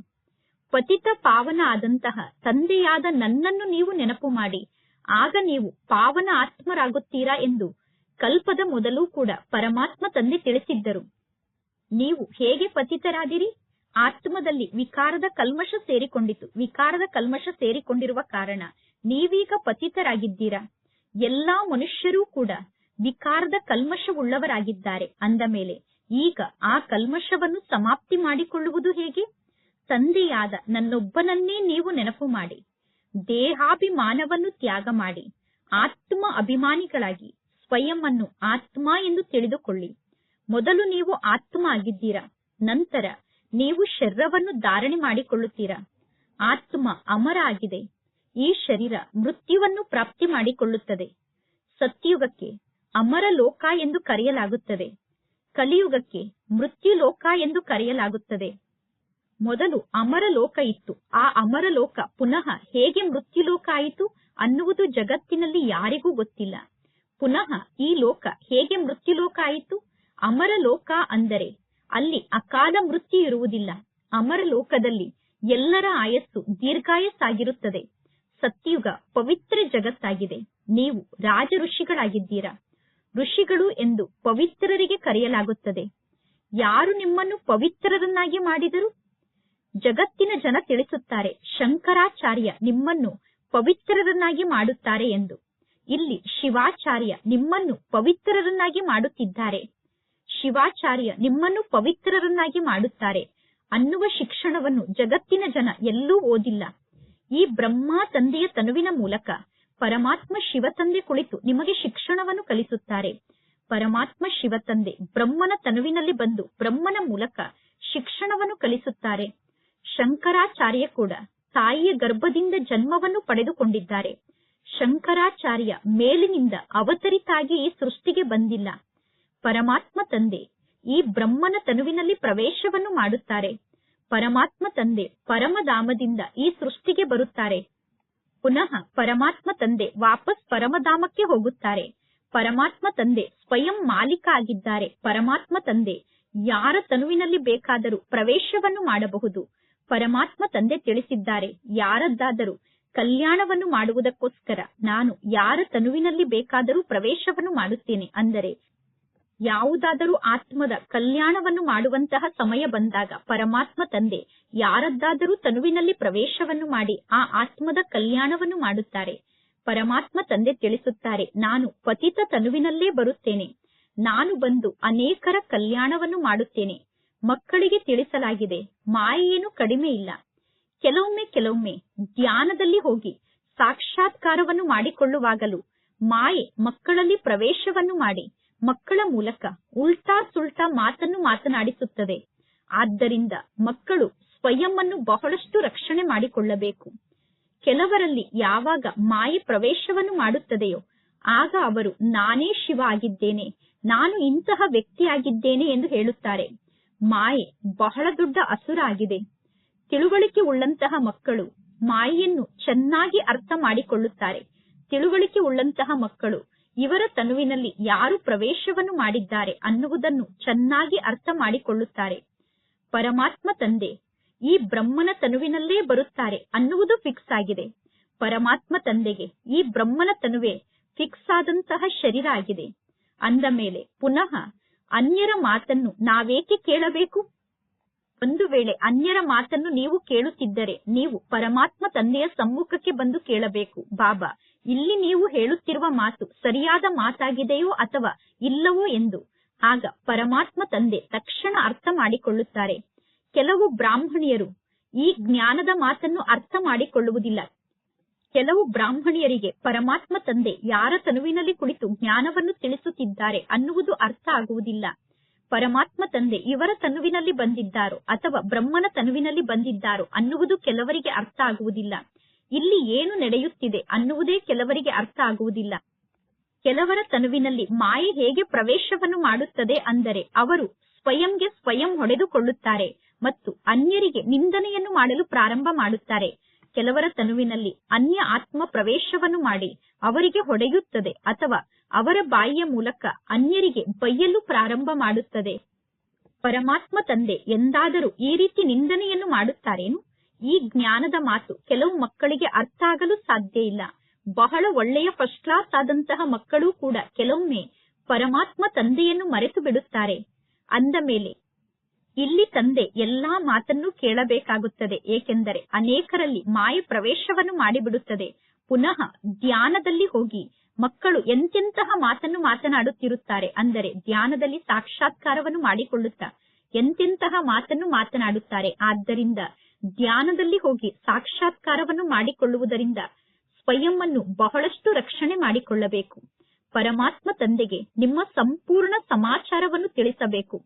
ಪತಿತ ಪಾವನ ಆದಂತಹ ತಂದೆಯಾದ ನನ್ನನ್ನು ನೀವು ನೆನಪು ಮಾಡಿ, ಆಗ ನೀವು ಪಾವನ ಆತ್ಮರಾಗುತ್ತೀರಾ ಎಂದು ಕಲ್ಪದ ಮೊದಲು ಕೂಡ ಪರಮಾತ್ಮ ತಂದೆ ತಿಳಿಸಿದ್ದರು. ನೀವು ಹೇಗೆ ಪತಿತರಾದಿರಿ? ಆತ್ಮದಲ್ಲಿ ವಿಕಾರದ ಕಲ್ಮಶ ಸೇರಿಕೊಂಡಿತು. ವಿಕಾರದ ಕಲ್ಮಶ ಸೇರಿಕೊಂಡಿರುವ ಕಾರಣ ನೀವೀಗ ಪತಿತರಾಗಿದ್ದೀರಾ. ಎಲ್ಲಾ ಮನುಷ್ಯರೂ ಕೂಡ ವಿಕಾರದ ಕಲ್ಮಶವುಳ್ಳವರಾಗಿದ್ದಾರೆ. ಅಂದ ಮೇಲೆ ಈಗ ಆ ಕಲ್ಮಶವನ್ನು ಸಮಾಪ್ತಿ ಮಾಡಿಕೊಳ್ಳುವುದು ಹೇಗೆ? ತಂದೆಯಾದ ನನ್ನೊಬ್ಬನನ್ನೇ ನೀವು ನೆನಪು ಮಾಡಿ, ದೇಹಾಭಿಮಾನವನ್ನು ತ್ಯಾಗ ಮಾಡಿ, ಆತ್ಮ ಅಭಿಮಾನಿಗಳಾಗಿ ಸ್ವಯಂ ಅನ್ನು ಆತ್ಮ ಎಂದು ತಿಳಿದುಕೊಳ್ಳಿ. ಮೊದಲು ನೀವು ಆತ್ಮ ಆಗಿದ್ದೀರಾ, ನಂತರ ನೀವು ಶರೀರವನ್ನು ಧಾರಣೆ ಮಾಡಿಕೊಳ್ಳುತ್ತೀರಾ. ಆತ್ಮ ಅಮರ ಆಗಿದೆ. ಈ ಶರೀರ ಮೃತ್ಯುವನ್ನು ಪ್ರಾಪ್ತಿ ಮಾಡಿಕೊಳ್ಳುತ್ತದೆ. ಸತ್ಯುಗಕ್ಕೆ ಅಮರ ಲೋಕ ಎಂದು ಕರೆಯಲಾಗುತ್ತದೆ. ಕಲಿಯುಗಕ್ಕೆ ಮೃತ್ಯು ಲೋಕ ಎಂದು ಕರೆಯಲಾಗುತ್ತದೆ. ಮೊದಲು ಅಮರ ಲೋಕ ಇತ್ತು. ಆ ಅಮರ ಲೋಕ ಪುನಃ ಹೇಗೆ ಮೃತ್ಯು ಲೋಕ ಆಯಿತು ಅನ್ನುವುದು ಜಗತ್ತಿನಲ್ಲಿ ಯಾರಿಗೂ ಗೊತ್ತಿಲ್ಲ. ಪುನಃ ಈ ಲೋಕ ಹೇಗೆ ಮೃತ್ಯು ಲೋಕ ಆಯಿತು? ಅಮರ ಲೋಕ ಅಂದರೆ ಅಲ್ಲಿ ಅಕಾಲ ಮೃತ್ಯು ಇರುವುದಿಲ್ಲ. ಅಮರ ಲೋಕದಲ್ಲಿ ಎಲ್ಲರ ಆಯಸ್ಸು ದೀರ್ಘಾಯಸ್ಸಾಗಿರುತ್ತದೆ. ಸತ್ಯುಗ ಪವಿತ್ರ ಜಗತ್ತಾಗಿದೆ. ನೀವು ರಾಜ ಋಷಿಗಳಾಗಿದ್ದೀರಾ. ಋಷಿಗಳು ಎಂದು ಪವಿತ್ರರಿಗೆ ಕರೆಯಲಾಗುತ್ತದೆ. ಯಾರು ನಿಮ್ಮನ್ನು ಪವಿತ್ರರನ್ನಾಗಿ ಮಾಡಿದರು? ಜಗತ್ತಿನ ಜನ ತಿಳಿಸುತ್ತಾರೆ, ಶಂಕರಾಚಾರ್ಯ ನಿಮ್ಮನ್ನು ಪವಿತ್ರರನ್ನಾಗಿ ಮಾಡುತ್ತಾರೆ ಎಂದು. ಇಲ್ಲಿ ಶಿವಾಚಾರ್ಯ ನಿಮ್ಮನ್ನು ಪವಿತ್ರರನ್ನಾಗಿ ಮಾಡುತ್ತಿದ್ದಾರೆ. ಶಿವಾಚಾರ್ಯ ನಿಮ್ಮನ್ನು ಪವಿತ್ರರನ್ನಾಗಿ ಮಾಡುತ್ತಾರೆ ಅನ್ನುವ ಶಿಕ್ಷಣವನ್ನು ಜಗತ್ತಿನ ಜನ ಎಲ್ಲೂ ಓದಿಲ್ಲ. ಈ ಬ್ರಹ್ಮ ತಂದೆಯ ತನುವಿನ ಮೂಲಕ ಪರಮಾತ್ಮ ಶಿವತಂದೆ ಕುಳಿತು ನಿಮಗೆ ಶಿಕ್ಷಣವನ್ನು ಕಲಿಸುತ್ತಾರೆ. ಪರಮಾತ್ಮ ಶಿವತಂದೆ ಬ್ರಹ್ಮನ ತನುವಿನಲ್ಲಿ ಬಂದು ಬ್ರಹ್ಮನ ಮೂಲಕ ಶಿಕ್ಷಣವನ್ನು ಕಲಿಸುತ್ತಾರೆ. ಶಂಕರಾಚಾರ್ಯ ಕೂಡ ತಾಯಿಯ ಗರ್ಭದಿಂದ ಜನ್ಮವನ್ನು ಪಡೆದುಕೊಂಡಿದ್ದಾರೆ. ಶಂಕರಾಚಾರ್ಯ ಮೇಲಿನಿಂದ ಅವತರಿತಾಗಿ ಈ ಸೃಷ್ಟಿಗೆ ಬಂದಿಲ್ಲ. ಪರಮಾತ್ಮ ತಂದೆ ಈ ಬ್ರಹ್ಮನ ತನುವಿನಲ್ಲಿ ಪ್ರವೇಶವನ್ನು ಮಾಡುತ್ತಾರೆ. ಪರಮಾತ್ಮ ತಂದೆ ಪರಮಧಾಮದಿಂದ ಈ ಸೃಷ್ಟಿಗೆ ಬರುತ್ತಾರೆ. ಪುನಃ ಪರಮಾತ್ಮ ತಂದೆ ವಾಪಸ್ ಪರಮಧಾಮಕ್ಕೆ ಹೋಗುತ್ತಾರೆ. ಪರಮಾತ್ಮ ತಂದೆ ಸ್ವಯಂ ಮಾಲೀಕ ಆಗಿದ್ದಾರೆ. ಪರಮಾತ್ಮ ತಂದೆ ಯಾರ ತನುವಿನಲ್ಲಿ ಬೇಕಾದರೂ ಪ್ರವೇಶವನ್ನು ಮಾಡಬಹುದು. ಪರಮಾತ್ಮ ತಂದೆ ತಿಳಿಸಿದ್ದಾರೆ, ಯಾರದ್ದಾದರೂ ಕಲ್ಯಾಣವನ್ನು ಮಾಡುವುದಕ್ಕೋಸ್ಕರ ನಾನು ಯಾರ ತನುವಿನಲ್ಲಿ ಬೇಕಾದರೂ ಪ್ರವೇಶವನ್ನು ಮಾಡುತ್ತೇನೆ. ಅಂದರೆ ಯಾವುದಾದರೂ ಆತ್ಮದ ಕಲ್ಯಾಣವನ್ನು ಮಾಡುವಂತಹ ಸಮಯ ಬಂದಾಗ ಪರಮಾತ್ಮ ತಂದೆ ಯಾರದ್ದಾದರೂ ತನುವಿನಲ್ಲಿ ಪ್ರವೇಶವನ್ನು ಮಾಡಿ ಆ ಆತ್ಮದ ಕಲ್ಯಾಣವನ್ನು ಮಾಡುತ್ತಾರೆ. ಪರಮಾತ್ಮ ತಂದೆ ತಿಳಿಸುತ್ತಾರೆ, ನಾನು ಪತಿತ ತನುವಿನಲ್ಲೇ ಬರುತ್ತೇನೆ. ನಾನು ಬಂದು ಅನೇಕರ ಕಲ್ಯಾಣವನ್ನು ಮಾಡುತ್ತೇನೆ. ಮಕ್ಕಳಿಗೆ ತಿಳಿಸಲಾಗಿದೆ, ಮಾಯೇನು ಕಡಿಮೆ ಇಲ್ಲ. ಕೆಲವೊಮ್ಮೆ ಧ್ಯಾನದಲ್ಲಿ ಹೋಗಿ ಸಾಕ್ಷಾತ್ಕಾರವನ್ನು ಮಾಡಿಕೊಳ್ಳುವಾಗಲೂ ಮಾಯೆ ಮಕ್ಕಳಲ್ಲಿ ಪ್ರವೇಶವನ್ನು ಮಾಡಿ ಮಕ್ಕಳ ಮೂಲಕ ಉಲ್ಟಾ ಸುಲ್ಟಾ ಮಾತನ್ನು ಮಾತನಾಡಿಸುತ್ತದೆ. ಆದ್ದರಿಂದ ಮಕ್ಕಳು ಸ್ವಯಂ ಅನ್ನು ಬಹಳಷ್ಟು ರಕ್ಷಣೆ ಮಾಡಿಕೊಳ್ಳಬೇಕು. ಕೆಲವರಲ್ಲಿ ಯಾವಾಗ ಮಾಯೆ ಪ್ರವೇಶವನ್ನು ಮಾಡುತ್ತದೆಯೋ ಆಗ ಅವರು ನಾನೇ ಶಿವ ಆಗಿದ್ದೇನೆ, ನಾನು ಇಂತಹ ವ್ಯಕ್ತಿಯಾಗಿದ್ದೇನೆ ಎಂದು ಹೇಳುತ್ತಾರೆ. ಮಾಯೆ ಬಹಳ ದೊಡ್ಡ ಅಸುರ ಆಗಿದೆ. ತಿಳುವಳಿಕೆ ಉಳ್ಳಂತಹ ಮಕ್ಕಳು ಮಾಯೆಯನ್ನು ಚೆನ್ನಾಗಿ ಅರ್ಥ ಮಾಡಿಕೊಳ್ಳುತ್ತಾರೆ. ತಿಳುವಳಿಕೆ ಉಳ್ಳಂತಹ ಮಕ್ಕಳು ಇವರ ತನುವಿನಲ್ಲಿ ಯಾರು ಪ್ರವೇಶವನ್ನು ಮಾಡಿದ್ದಾರೆ ಅನ್ನುವುದನ್ನು ಚೆನ್ನಾಗಿ ಅರ್ಥ ಮಾಡಿಕೊಳ್ಳುತ್ತಾರೆ. ಪರಮಾತ್ಮ ತಂದೆ ಈ ಬ್ರಹ್ಮನ ತನುವಿನಲ್ಲೇ ಬರುತ್ತಾರೆ ಅನ್ನುವುದು ಫಿಕ್ಸ್ ಆಗಿದೆ. ಪರಮಾತ್ಮ ತಂದೆಗೆ ಈ ಬ್ರಹ್ಮನ ತನುವೆ ಫಿಕ್ಸ್ ಆದಂತಹ ಶರೀರ ಆಗಿದೆ. ಅಂದ ಮೇಲೆ ಪುನಃ ಅನ್ಯರ ಮಾತನ್ನು ನಾವೇಕೆ ಕೇಳಬೇಕು? ಒಂದು ವೇಳೆ ಅನ್ಯರ ಮಾತನ್ನು ನೀವು ಕೇಳುತ್ತಿದ್ದರೆ ನೀವು ಪರಮಾತ್ಮ ತಂದೆಯ ಸಮ್ಮುಖಕ್ಕೆ ಬಂದು ಕೇಳಬೇಕು, ಬಾಬಾ, ಇಲ್ಲಿ ನೀವು ಹೇಳುತ್ತಿರುವ ಮಾತು ಸರಿಯಾದ ಮಾತಾಗಿದೆಯೋ ಅಥವಾ ಇಲ್ಲವೋ ಎಂದು. ಆಗ ಪರಮಾತ್ಮ ತಂದೆ ತಕ್ಷಣ ಅರ್ಥ ಮಾಡಿಕೊಳ್ಳುತ್ತಾರೆ. ಕೆಲವು ಬ್ರಾಹ್ಮಣಿಯರು ಈ ಜ್ಞಾನದ ಮಾತನ್ನು ಅರ್ಥ ಮಾಡಿಕೊಳ್ಳುವುದಿಲ್ಲ. ಕೆಲವು ಬ್ರಾಹ್ಮಣಿಯರಿಗೆ ಪರಮಾತ್ಮ ತಂದೆ ಯಾರ ತನುವಿನಲ್ಲಿ ಕುಳಿತು ಜ್ಞಾನವನ್ನು ತಿಳಿಸುತ್ತಿದ್ದಾರೆ ಅನ್ನುವುದು ಅರ್ಥ ಆಗುವುದಿಲ್ಲ. ಪರಮಾತ್ಮ ತಂದೆ ಇವರ ತನುವಿನಲ್ಲಿ ಬಂದಿದ್ದಾರೋ ಅಥವಾ ಬ್ರಹ್ಮನ ತನುವಿನಲ್ಲಿ ಬಂದಿದ್ದಾರೋ ಅನ್ನುವುದು ಕೆಲವರಿಗೆ ಅರ್ಥ ಆಗುವುದಿಲ್ಲ. ಇಲ್ಲಿ ಏನು ನಡೆಯುತ್ತಿದೆ ಅನ್ನುವುದೇ ಕೆಲವರಿಗೆ ಅರ್ಥ ಆಗುವುದಿಲ್ಲ. ಕೆಲವರ ತನುವಿನಲ್ಲಿ ಮಾಯೆ ಹೇಗೆ ಪ್ರವೇಶವನ್ನು ಮಾಡುತ್ತದೆ ಅಂದರೆ ಅವರು ಸ್ವಯಂಗೆ ಸ್ವಯಂ ಹೊಡೆದುಕೊಳ್ಳುತ್ತಾರೆ ಮತ್ತು ಅನ್ಯರಿಗೆ ನಿಂದನೆಯನ್ನು ಮಾಡಲು ಪ್ರಾರಂಭ ಮಾಡುತ್ತಾರೆ. ಕೆಲವರ ತನುವಿನಲ್ಲಿ ಅನ್ಯ ಆತ್ಮ ಪ್ರವೇಶವನ್ನು ಮಾಡಿ ಅವರಿಗೆ ಹೊಡೆಯುತ್ತದೆ ಅಥವಾ ಅವರ ಬಾಯಿಯ ಮೂಲಕ ಅನ್ಯರಿಗೆ ಬೈಯಲು ಪ್ರಾರಂಭ ಮಾಡುತ್ತದೆ. ಪರಮಾತ್ಮ ತಂದೆ ಎಂದಾದರೂ ಈ ರೀತಿ ನಿಂದನೆಯನ್ನು ಮಾಡುತ್ತಾರೇನು? ಈ ಜ್ಞಾನದ ಮಾತು ಕೆಲವು ಮಕ್ಕಳಿಗೆ ಅರ್ಥ ಆಗಲು ಸಾಧ್ಯ ಇಲ್ಲ. ಬಹಳ ಒಳ್ಳೆಯ ಫಸ್ಟ್ ಕ್ಲಾಸ್ ಆದಂತಹ ಮಕ್ಕಳು ಕೂಡ ಕೆಲವೊಮ್ಮೆ ಪರಮಾತ್ಮ ತಂದೆಯನ್ನು ಮರೆತು ಬಿಡುತ್ತಾರೆ. ಅಂದ ಮೇಲೆ ಇಲ್ಲಿ ತಂದೆ ಎಲ್ಲಾ ಮಾತನ್ನು ಕೇಳಬೇಕಾಗುತ್ತದೆ, ಏಕೆಂದರೆ ಅನೇಕರಲ್ಲಿ ಮಾಯ ಪ್ರವೇಶವನ್ನು ಮಾಡಿಬಿಡುತ್ತದೆ. ಪುನಃ ಧ್ಯಾನದಲ್ಲಿ ಹೋಗಿ ಮಕ್ಕಳು ಎಂತೆಂತಹ ಮಾತನ್ನು ಮಾತನಾಡುತ್ತಿರುತ್ತಾರೆ ಅಂದರೆ ಧ್ಯಾನದಲ್ಲಿ ಸಾಕ್ಷಾತ್ಕಾರವನ್ನು ಮಾಡಿಕೊಳ್ಳುತ್ತಾ ಎಂತೆಂತಹ ಮಾತನ್ನು ಮಾತನಾಡುತ್ತಾರೆ. ಆದ್ದರಿಂದ ಧ್ಯಾನದಲ್ಲಿ ಹೋಗಿ ಸಾಕ್ಷಾತ್ಕಾರವನ್ನು ಮಾಡಿಕೊಳ್ಳುವುದರಿಂದ ಸ್ವಯಂವನ್ನು ಬಹಳಷ್ಟು ರಕ್ಷಣೆ ಮಾಡಿಕೊಳ್ಳಬೇಕು. ಪರಮಾತ್ಮ ತಂದೆಗೆ ನಿಮ್ಮ ಸಂಪೂರ್ಣ ಸಮಾಚಾರವನ್ನು ತಿಳಿಸಬೇಕು.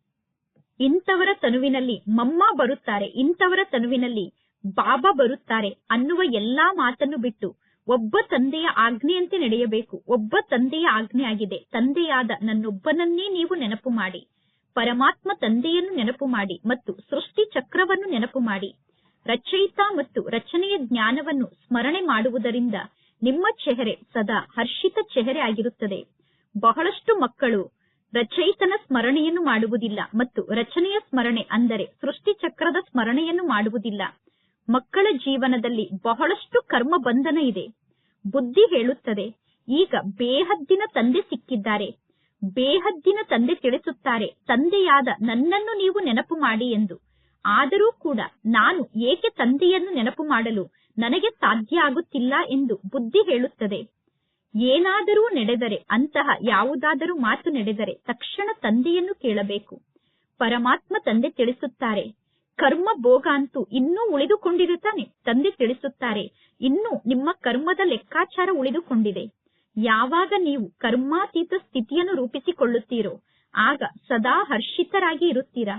ಇಂಥವರ ತನುವಿನಲ್ಲಿ ಮಮ್ಮ ಬರುತ್ತಾರೆ, ಇಂಥವರ ತನುವಿನಲ್ಲಿ ಬಾಬಾ ಬರುತ್ತಾರೆ ಅನ್ನುವ ಎಲ್ಲಾ ಮಾತನ್ನು ಬಿಟ್ಟು ಒಬ್ಬ ತಂದೆಯ ಆಜ್ಞೆಯಂತೆ ನಡೆಯಬೇಕು. ಒಬ್ಬ ತಂದೆಯ ಆಜ್ಞೆ ಆಗಿದೆ, ತಂದೆಯಾದ ನನ್ನೊಬ್ಬನನ್ನೇ ನೀವು ನೆನಪು ಮಾಡಿ, ಪರಮಾತ್ಮ ತಂದೆಯನ್ನು ನೆನಪು ಮಾಡಿ ಮತ್ತು ಸೃಷ್ಟಿ ಚಕ್ರವನ್ನು ನೆನಪು ಮಾಡಿ. ರಚಯಿತ ಮತ್ತು ರಚನೆಯ ಜ್ಞಾನವನ್ನು ಸ್ಮರಣೆ ಮಾಡುವುದರಿಂದ ನಿಮ್ಮ ಚೆಹರೆ ಸದಾ ಹರ್ಷಿತ ಚೆಹರೆ ಆಗಿರುತ್ತದೆ. ಬಹಳಷ್ಟು ಮಕ್ಕಳು ರಚಯಿತನ ಸ್ಮರಣೆಯನ್ನು ಮಾಡುವುದಿಲ್ಲ ಮತ್ತು ರಚನೆಯ ಸ್ಮರಣೆ ಅಂದರೆ ಸೃಷ್ಟಿ ಚಕ್ರದ ಸ್ಮರಣೆಯನ್ನು ಮಾಡುವುದಿಲ್ಲ. ಮಕ್ಕಳ ಜೀವನದಲ್ಲಿ ಬಹಳಷ್ಟು ಕರ್ಮ ಬಂಧನ ಇದೆ. ಬುದ್ಧಿ ಹೇಳುತ್ತದೆ, ಈಗ ಬೇಹದ್ದಿನ ತಂದೆ ಸಿಕ್ಕಿದ್ದಾರೆ. ಬೇಹದ್ದಿನ ತಂದೆ ತಿಳಿಸುತ್ತಾರೆ, ತಂದೆಯಾದ ನನ್ನನ್ನು ನೀವು ನೆನಪು ಮಾಡಿ ಎಂದು. ಆದರೂ ಕೂಡ ನಾನು ಏಕೆ ತಂದೆಯನ್ನು ನೆನಪು ಮಾಡಲು ನನಗೆ ಸಾಧ್ಯ ಆಗುತ್ತಿಲ್ಲ ಎಂದು ಬುದ್ಧಿ ಹೇಳುತ್ತದೆ. ಏನಾದರೂ ನಡೆದರೆ, ಅಂತಹ ಯಾವುದಾದರೂ ಮಾತು ನಡೆದರೆ ತಕ್ಷಣ ತಂದೆಯನ್ನು ಕೇಳಬೇಕು. ಪರಮಾತ್ಮ ತಂದೆ ತಿಳಿಸುತ್ತಾರೆ, ಕರ್ಮ ಭೋಗ ಅಂತೂ ಇನ್ನೂ ಉಳಿದುಕೊಂಡಿರುತ್ತಾನೆ. ತಂದೆ ತಿಳಿಸುತ್ತಾರೆ, ಇನ್ನೂ ನಿಮ್ಮ ಕರ್ಮದ ಲೆಕ್ಕಾಚಾರ ಉಳಿದುಕೊಂಡಿದೆ. ಯಾವಾಗ ನೀವು ಕರ್ಮಾತೀತ ಸ್ಥಿತಿಯನ್ನು ರೂಪಿಸಿಕೊಳ್ಳುತ್ತೀರೋ ಆಗ ಸದಾ ಹರ್ಷಿತರಾಗಿ ಇರುತ್ತೀರಾ.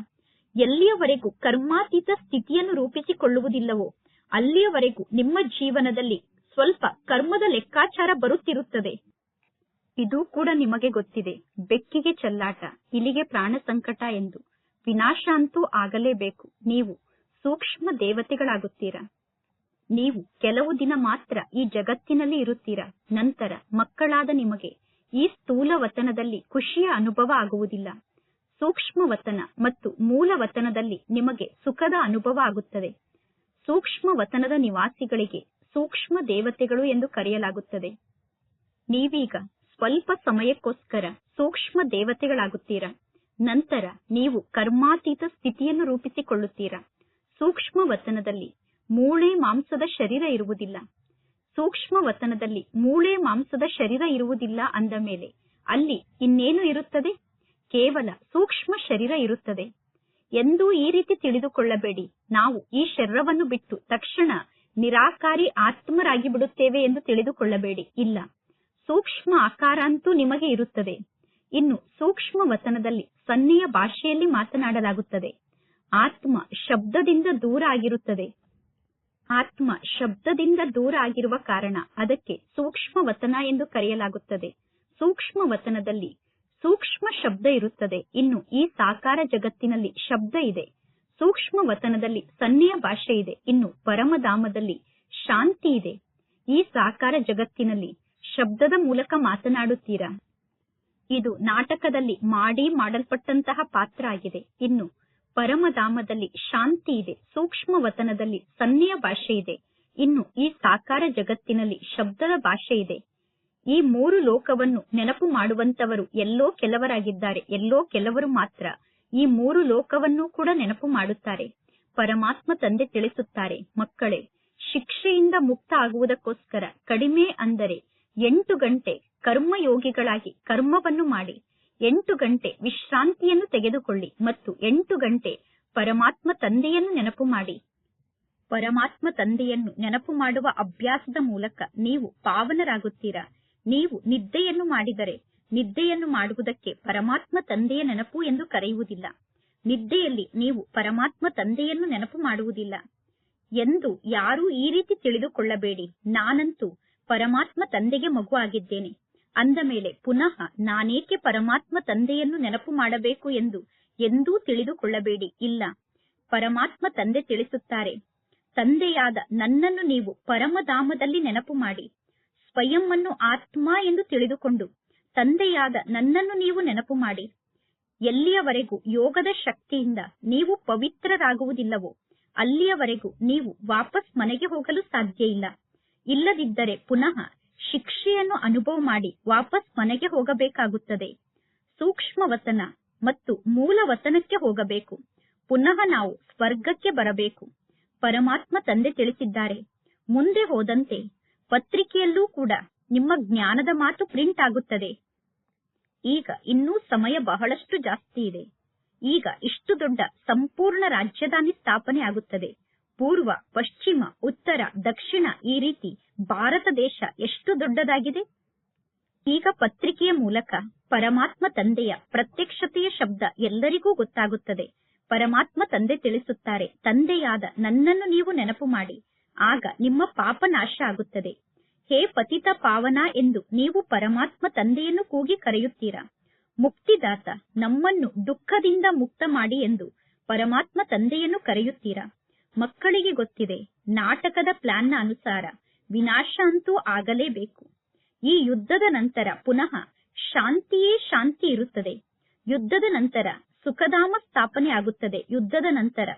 ಎಲ್ಲಿಯವರೆಗೂ ಕರ್ಮಾತೀತ ಸ್ಥಿತಿಯನ್ನು ರೂಪಿಸಿಕೊಳ್ಳುವುದಿಲ್ಲವೋ ಅಲ್ಲಿಯವರೆಗೂ ನಿಮ್ಮ ಜೀವನದಲ್ಲಿ ಸ್ವಲ್ಪ ಕರ್ಮದ ಲೆಕ್ಕಾಚಾರ ಬರುತ್ತಿರುತ್ತದೆ. ಇದು ಕೂಡ ನಿಮಗೆ ಗೊತ್ತಿದೆ, ಬೆಕ್ಕಿಗೆ ಚೆಲ್ಲಾಟ, ಇಲಿಗೆ ಪ್ರಾಣ ಸಂಕಟ ಎಂದು. ವಿನಾಶ ಅಂತೂ ಆಗಲೇಬೇಕು. ನೀವು ಸೂಕ್ಷ್ಮ ದೇವತೆಗಳಾಗುತ್ತೀರಾ. ನೀವು ಕೆಲವು ದಿನ ಮಾತ್ರ ಈ ಜಗತ್ತಿನಲ್ಲಿ ಇರುತ್ತೀರಾ. ನಂತರ ಮಕ್ಕಳಾದ ನಿಮಗೆ ಈ ಸ್ಥೂಲ ವತನದಲ್ಲಿ ಖುಷಿಯ ಅನುಭವ ಆಗುವುದಿಲ್ಲ. ಸೂಕ್ಷ್ಮ ವತನ ಮತ್ತು ಮೂಲ ವತನದಲ್ಲಿ ನಿಮಗೆ ಸುಖದ ಅನುಭವ ಆಗುತ್ತದೆ. ಸೂಕ್ಷ್ಮ ವತನದ ನಿವಾಸಿಗಳಿಗೆ ಸೂಕ್ಷ್ಮ ದೇವತೆಗಳು ಎಂದು ಕರೆಯಲಾಗುತ್ತದೆ. ನೀವೀಗ ಸ್ವಲ್ಪ ಸಮಯಕ್ಕೋಸ್ಕರ ಸೂಕ್ಷ್ಮ ದೇವತೆಗಳಾಗುತ್ತೀರಾ. ನಂತರ ನೀವು ಕರ್ಮಾತೀತ ಸ್ಥಿತಿಯನ್ನು ರೂಪಿಸಿಕೊಳ್ಳುತ್ತೀರಾ. ಸೂಕ್ಷ್ಮ ವತನದಲ್ಲಿ ಮೂಳೆ ಮಾಂಸದ ಶರೀರ ಇರುವುದಿಲ್ಲ. ಸೂಕ್ಷ್ಮ ವತನದಲ್ಲಿ ಮೂಳೆ ಮಾಂಸದ ಶರೀರ ಇರುವುದಿಲ್ಲ ಅಂದ ಮೇಲೆ ಅಲ್ಲಿ ಇನ್ನೇನು ಇರುತ್ತದೆ? ಕೇವಲ ಸೂಕ್ಷ್ಮ ಶರೀರ ಇರುತ್ತದೆ. ಎಂದೂ ಈ ರೀತಿ ತಿಳಿದುಕೊಳ್ಳಬೇಡಿ, ನಾವು ಈ ಶರೀರವನ್ನು ಬಿಟ್ಟು ತಕ್ಷಣ ನಿರಾಕಾರಿ ಆತ್ಮರಾಗಿ ಬಿಡುತ್ತೇವೆ ಎಂದು ತಿಳಿದುಕೊಳ್ಳಬೇಡಿ. ಇಲ್ಲ, ಸೂಕ್ಷ್ಮ ಆಕಾರ ಅಂತೂ ನಿಮಗೆ ಇರುತ್ತದೆ. ಇನ್ನು ಸೂಕ್ಷ್ಮ ವತನದಲ್ಲಿ ಸನ್ನೆಯ ಭಾಷೆಯಲ್ಲಿ ಮಾತನಾಡಲಾಗುತ್ತದೆ. ಆತ್ಮ ಶಬ್ದದಿಂದ ದೂರ ಆಗಿರುತ್ತದೆ. ಆತ್ಮ ಶಬ್ದದಿಂದ ದೂರ ಆಗಿರುವ ಕಾರಣ ಅದಕ್ಕೆ ಸೂಕ್ಷ್ಮ ವತನ ಎಂದು ಕರೆಯಲಾಗುತ್ತದೆ. ಸೂಕ್ಷ್ಮ ವತನದಲ್ಲಿ ಸೂಕ್ಷ್ಮ ಶಬ್ದ ಇರುತ್ತದೆ. ಇನ್ನು ಈ ಸಾಕಾರ ಜಗತ್ತಿನಲ್ಲಿ ಶಬ್ದ ಇದೆ. ಸೂಕ್ಷ್ಮ ವತನದಲ್ಲಿ ಸನ್ನೆಯ ಭಾಷೆ ಇದೆ. ಇನ್ನು ಪರಮಧಾಮದಲ್ಲಿ ಶಾಂತಿ ಇದೆ. ಈ ಸಾಕಾರ ಜಗತ್ತಿನಲ್ಲಿ ಶಬ್ದದ ಮೂಲಕ ಮಾತನಾಡುತ್ತೀರಾ. ಇದು ನಾಟಕದಲ್ಲಿ ಮಾಡಲ್ಪಟ್ಟಂತಹ ಪಾತ್ರ ಆಗಿದೆ. ಇನ್ನು ಪರಮಧಾಮದಲ್ಲಿ ಶಾಂತಿ ಇದೆ. ಸೂಕ್ಷ್ಮ ವತನದಲ್ಲಿ ಸನ್ನೆಯ ಭಾಷೆ ಇದೆ. ಇನ್ನು ಈ ಸಾಕಾರ ಜಗತ್ತಿನಲ್ಲಿ ಶಬ್ದದ ಭಾಷೆ ಇದೆ. ಈ 3 ಲೋಕವನ್ನು ನೆನಪು ಮಾಡುವಂತವರು ಎಲ್ಲೋ ಕೆಲವರಾಗಿದ್ದಾರೆ. ಎಲ್ಲೋ ಕೆಲವರು ಮಾತ್ರ ಈ 3 ಲೋಕವನ್ನು ಕೂಡ ನೆನಪು ಮಾಡುತ್ತಾರೆ. ಪರಮಾತ್ಮ ತಂದೆ ತಿಳಿಸುತ್ತಾರೆ, ಮಕ್ಕಳೇ, ಶಿಕ್ಷೆಯಿಂದ ಮುಕ್ತ ಆಗುವುದಕ್ಕೋಸ್ಕರ ಕಡಿಮೆ ಅಂದರೆ 8 ಗಂಟೆ ಕರ್ಮಯೋಗಿಗಳಾಗಿ ಕರ್ಮವನ್ನು ಮಾಡಿ, 8 ಗಂಟೆ ವಿಶ್ರಾಂತಿಯನ್ನು ತೆಗೆದುಕೊಳ್ಳಿ ಮತ್ತು 8 ಗಂಟೆ ಪರಮಾತ್ಮ ತಂದೆಯನ್ನು ನೆನಪು ಮಾಡಿ. ಪರಮಾತ್ಮ ತಂದೆಯನ್ನು ನೆನಪು ಮಾಡುವ ಅಭ್ಯಾಸದ ಮೂಲಕ ನೀವು ಪಾವನರಾಗುತ್ತೀರಾ. ನೀವು ನಿದ್ದೆಯನ್ನು ಮಾಡಿದರೆ ನಿದ್ದೆಯನ್ನು ಮಾಡುವುದಕ್ಕೆ ಪರಮಾತ್ಮ ತಂದೆಯ ನೆನಪು ಎಂದು ಕರೆಯುವುದಿಲ್ಲ. ನಿದ್ದೆಯಲ್ಲಿ ನೀವು ಪರಮಾತ್ಮ ತಂದೆಯನ್ನು ನೆನಪು ಮಾಡುವುದಿಲ್ಲ ಎಂದು ಯಾರೂ ಈ ರೀತಿ ತಿಳಿದುಕೊಳ್ಳಬೇಡಿ. ನಾನಂತೂ ಪರಮಾತ್ಮ ತಂದೆಗೆ ಮಗು ಆಗಿದ್ದೇನೆ ಅಂದ ಮೇಲೆ ಪುನಃ ನಾನೇಕೆ ಪರಮಾತ್ಮ ತಂದೆಯನ್ನು ನೆನಪು ಮಾಡಬೇಕು ಎಂದು ಎಂದೂ ತಿಳಿದುಕೊಳ್ಳಬೇಡಿ. ಇಲ್ಲ, ಪರಮಾತ್ಮ ತಂದೆ ತಿಳಿಸುತ್ತಾರೆ, ತಂದೆಯಾದ ನನ್ನನ್ನು ನೀವು ಪರಮಧಾಮದಲ್ಲಿ ನೆನಪು ಮಾಡಿ. ಸ್ವಯಂ ಅನ್ನು ಆತ್ಮ ಎಂದು ತಿಳಿದುಕೊಂಡು ತಂದೆಯಾದ ನನ್ನನ್ನು ನೀವು ನೆನಪು ಮಾಡಿ. ಎಲ್ಲಿಯವರೆಗೂ ಯೋಗದ ಶಕ್ತಿಯಿಂದ ನೀವು ಪವಿತ್ರರಾಗುವುದಿಲ್ಲವೋ ಅಲ್ಲಿಯವರೆಗೂ ನೀವು ವಾಪಸ್ ಮನೆಗೆ ಹೋಗಲು ಸಾಧ್ಯ ಇಲ್ಲ. ಇಲ್ಲದಿದ್ದರೆ ಪುನಃ ಶಿಕ್ಷೆಯನ್ನು ಅನುಭವ ಮಾಡಿ ವಾಪಸ್ ಮನೆಗೆ ಹೋಗಬೇಕಾಗುತ್ತದೆ. ಸೂಕ್ಷ್ಮ ವತನ ಮತ್ತು ಮೂಲ ವತನಕ್ಕೆ ಹೋಗಬೇಕು. ಪುನಃ ನಾವು ಸ್ವರ್ಗಕ್ಕೆ ಬರಬೇಕು. ಪರಮಾತ್ಮ ತಂದೆ ತಿಳಿಸಿದ್ದಾರೆ, ಮುಂದೆ ಹೋದಂತೆ ಪತ್ರಿಕೆಯಲ್ಲೂ ಕೂಡ ನಿಮ್ಮ ಜ್ಞಾನದ ಮಾತು ಪ್ರಿಂಟ್ ಆಗುತ್ತದೆ. ಈಗ ಇನ್ನೂ ಸಮಯ ಬಹಳಷ್ಟು ಜಾಸ್ತಿ ಇದೆ. ಈಗ ಇಷ್ಟು ದೊಡ್ಡ ಸಂಪೂರ್ಣ ರಾಜಧಾನಿ ಸ್ಥಾಪನೆ ಆಗುತ್ತದೆ. ಪೂರ್ವ, ಪಶ್ಚಿಮ, ಉತ್ತರ, ದಕ್ಷಿಣ ಈ ರೀತಿ ಭಾರತ ದೇಶ ಎಷ್ಟು ದೊಡ್ಡದಾಗಿದೆ. ಈಗ ಪತ್ರಿಕೆಯ ಮೂಲಕ ಪರಮಾತ್ಮ ತಂದೆಯ ಪ್ರತ್ಯಕ್ಷತೆಯ ಶಬ್ದ ಎಲ್ಲರಿಗೂ ಗೊತ್ತಾಗುತ್ತದೆ. ಪರಮಾತ್ಮ ತಂದೆ ತಿಳಿಸುತ್ತಾರೆ, ತಂದೆಯಾದ ನನ್ನನ್ನು ನೀವು ನೆನಪು ಮಾಡಿ, ಆಗ ನಿಮ್ಮ ಪಾಪ ನಾಶ ಆಗುತ್ತದೆ. ಹೇ ಪತಿತ ಪಾವನ ಎಂದು ನೀವು ಪರಮಾತ್ಮ ತಂದೆಯನ್ನು ಕೂಗಿ ಕರೆಯುತ್ತೀರಾ. ಮುಕ್ತಿದಾತ, ನಮ್ಮನ್ನು ದುಃಖದಿಂದ ಮುಕ್ತ ಮಾಡಿ ಎಂದು ಪರಮಾತ್ಮ ತಂದೆಯನ್ನು ಕರೆಯುತ್ತೀರಾ. ಮಕ್ಕಳಿಗೆ ಗೊತ್ತಿದೆ, ನಾಟಕದ ಪ್ಲಾನ್ನ ಅನುಸಾರ ವಿನಾಶ ಅಂತೂ ಆಗಲೇಬೇಕು. ಈ ಯುದ್ಧದ ನಂತರ ಪುನಃ ಶಾಂತಿಯೇ ಶಾಂತಿ ಇರುತ್ತದೆ. ಯುದ್ಧದ ನಂತರ ಸುಖಧಾಮ ಸ್ಥಾಪನೆ ಆಗುತ್ತದೆ. ಯುದ್ಧದ ನಂತರ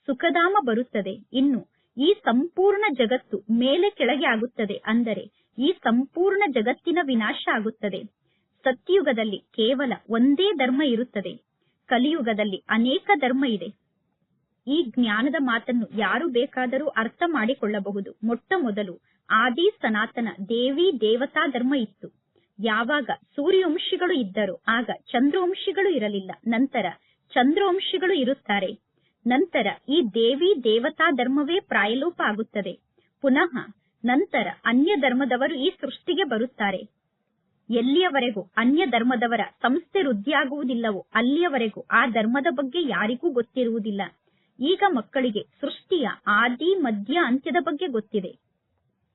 ಸುಖಧಾಮ ಬರುತ್ತದೆ. ಇನ್ನು ಈ ಸಂಪೂರ್ಣ ಜಗತ್ತು ಮೇಲೆ ಕೆಳಗೆ ಆಗುತ್ತದೆ. ಅಂದರೆ ಈ ಸಂಪೂರ್ಣ ಜಗತ್ತಿನ ವಿನಾಶ ಆಗುತ್ತದೆ. ಸತ್ಯುಗದಲ್ಲಿ ಕೇವಲ ಒಂದೇ ಧರ್ಮ ಇರುತ್ತದೆ. ಕಲಿಯುಗದಲ್ಲಿ ಅನೇಕ ಧರ್ಮ ಇದೆ. ಈ ಜ್ಞಾನದ ಮಾತನ್ನು ಯಾರು ಬೇಕಾದರೂ ಅರ್ಥ ಮಾಡಿಕೊಳ್ಳಬಹುದು. ಮೊಟ್ಟ ಮೊದಲು ಆದಿ ಸನಾತನ ದೇವಿ ದೇವತಾ ಧರ್ಮ ಇತ್ತು. ಯಾವಾಗ ಸೂರ್ಯವಂಶಿಗಳು ಇದ್ದರು ಆಗ ಚಂದ್ರವಂಶಿಗಳು ಇರಲಿಲ್ಲ. ನಂತರ ಚಂದ್ರವಂಶಿಗಳು ಇರುತ್ತಾರೆ. ನಂತರ ಈ ದೇವಿ ದೇವತಾ ಧರ್ಮವೇ ಪ್ರಾಯಲೋಪ ಆಗುತ್ತದೆ. ಪುನಃ ನಂತರ ಅನ್ಯ ಧರ್ಮದವರು ಈ ಸೃಷ್ಟಿಗೆ ಬರುತ್ತಾರೆ. ಎಲ್ಲಿಯವರೆಗೂ ಅನ್ಯ ಧರ್ಮದವರ ಸಂಸ್ಥೆ ವೃದ್ಧಿಯಾಗುವುದಿಲ್ಲವೋ ಅಲ್ಲಿಯವರೆಗೂ ಆ ಧರ್ಮದ ಬಗ್ಗೆ ಯಾರಿಗೂ ಗೊತ್ತಿರುವುದಿಲ್ಲ. ಈಗ ಮಕ್ಕಳಿಗೆ ಸೃಷ್ಟಿಯ ಆದಿ ಮಧ್ಯ ಅಂತ್ಯದ ಬಗ್ಗೆ ಗೊತ್ತಿದೆ.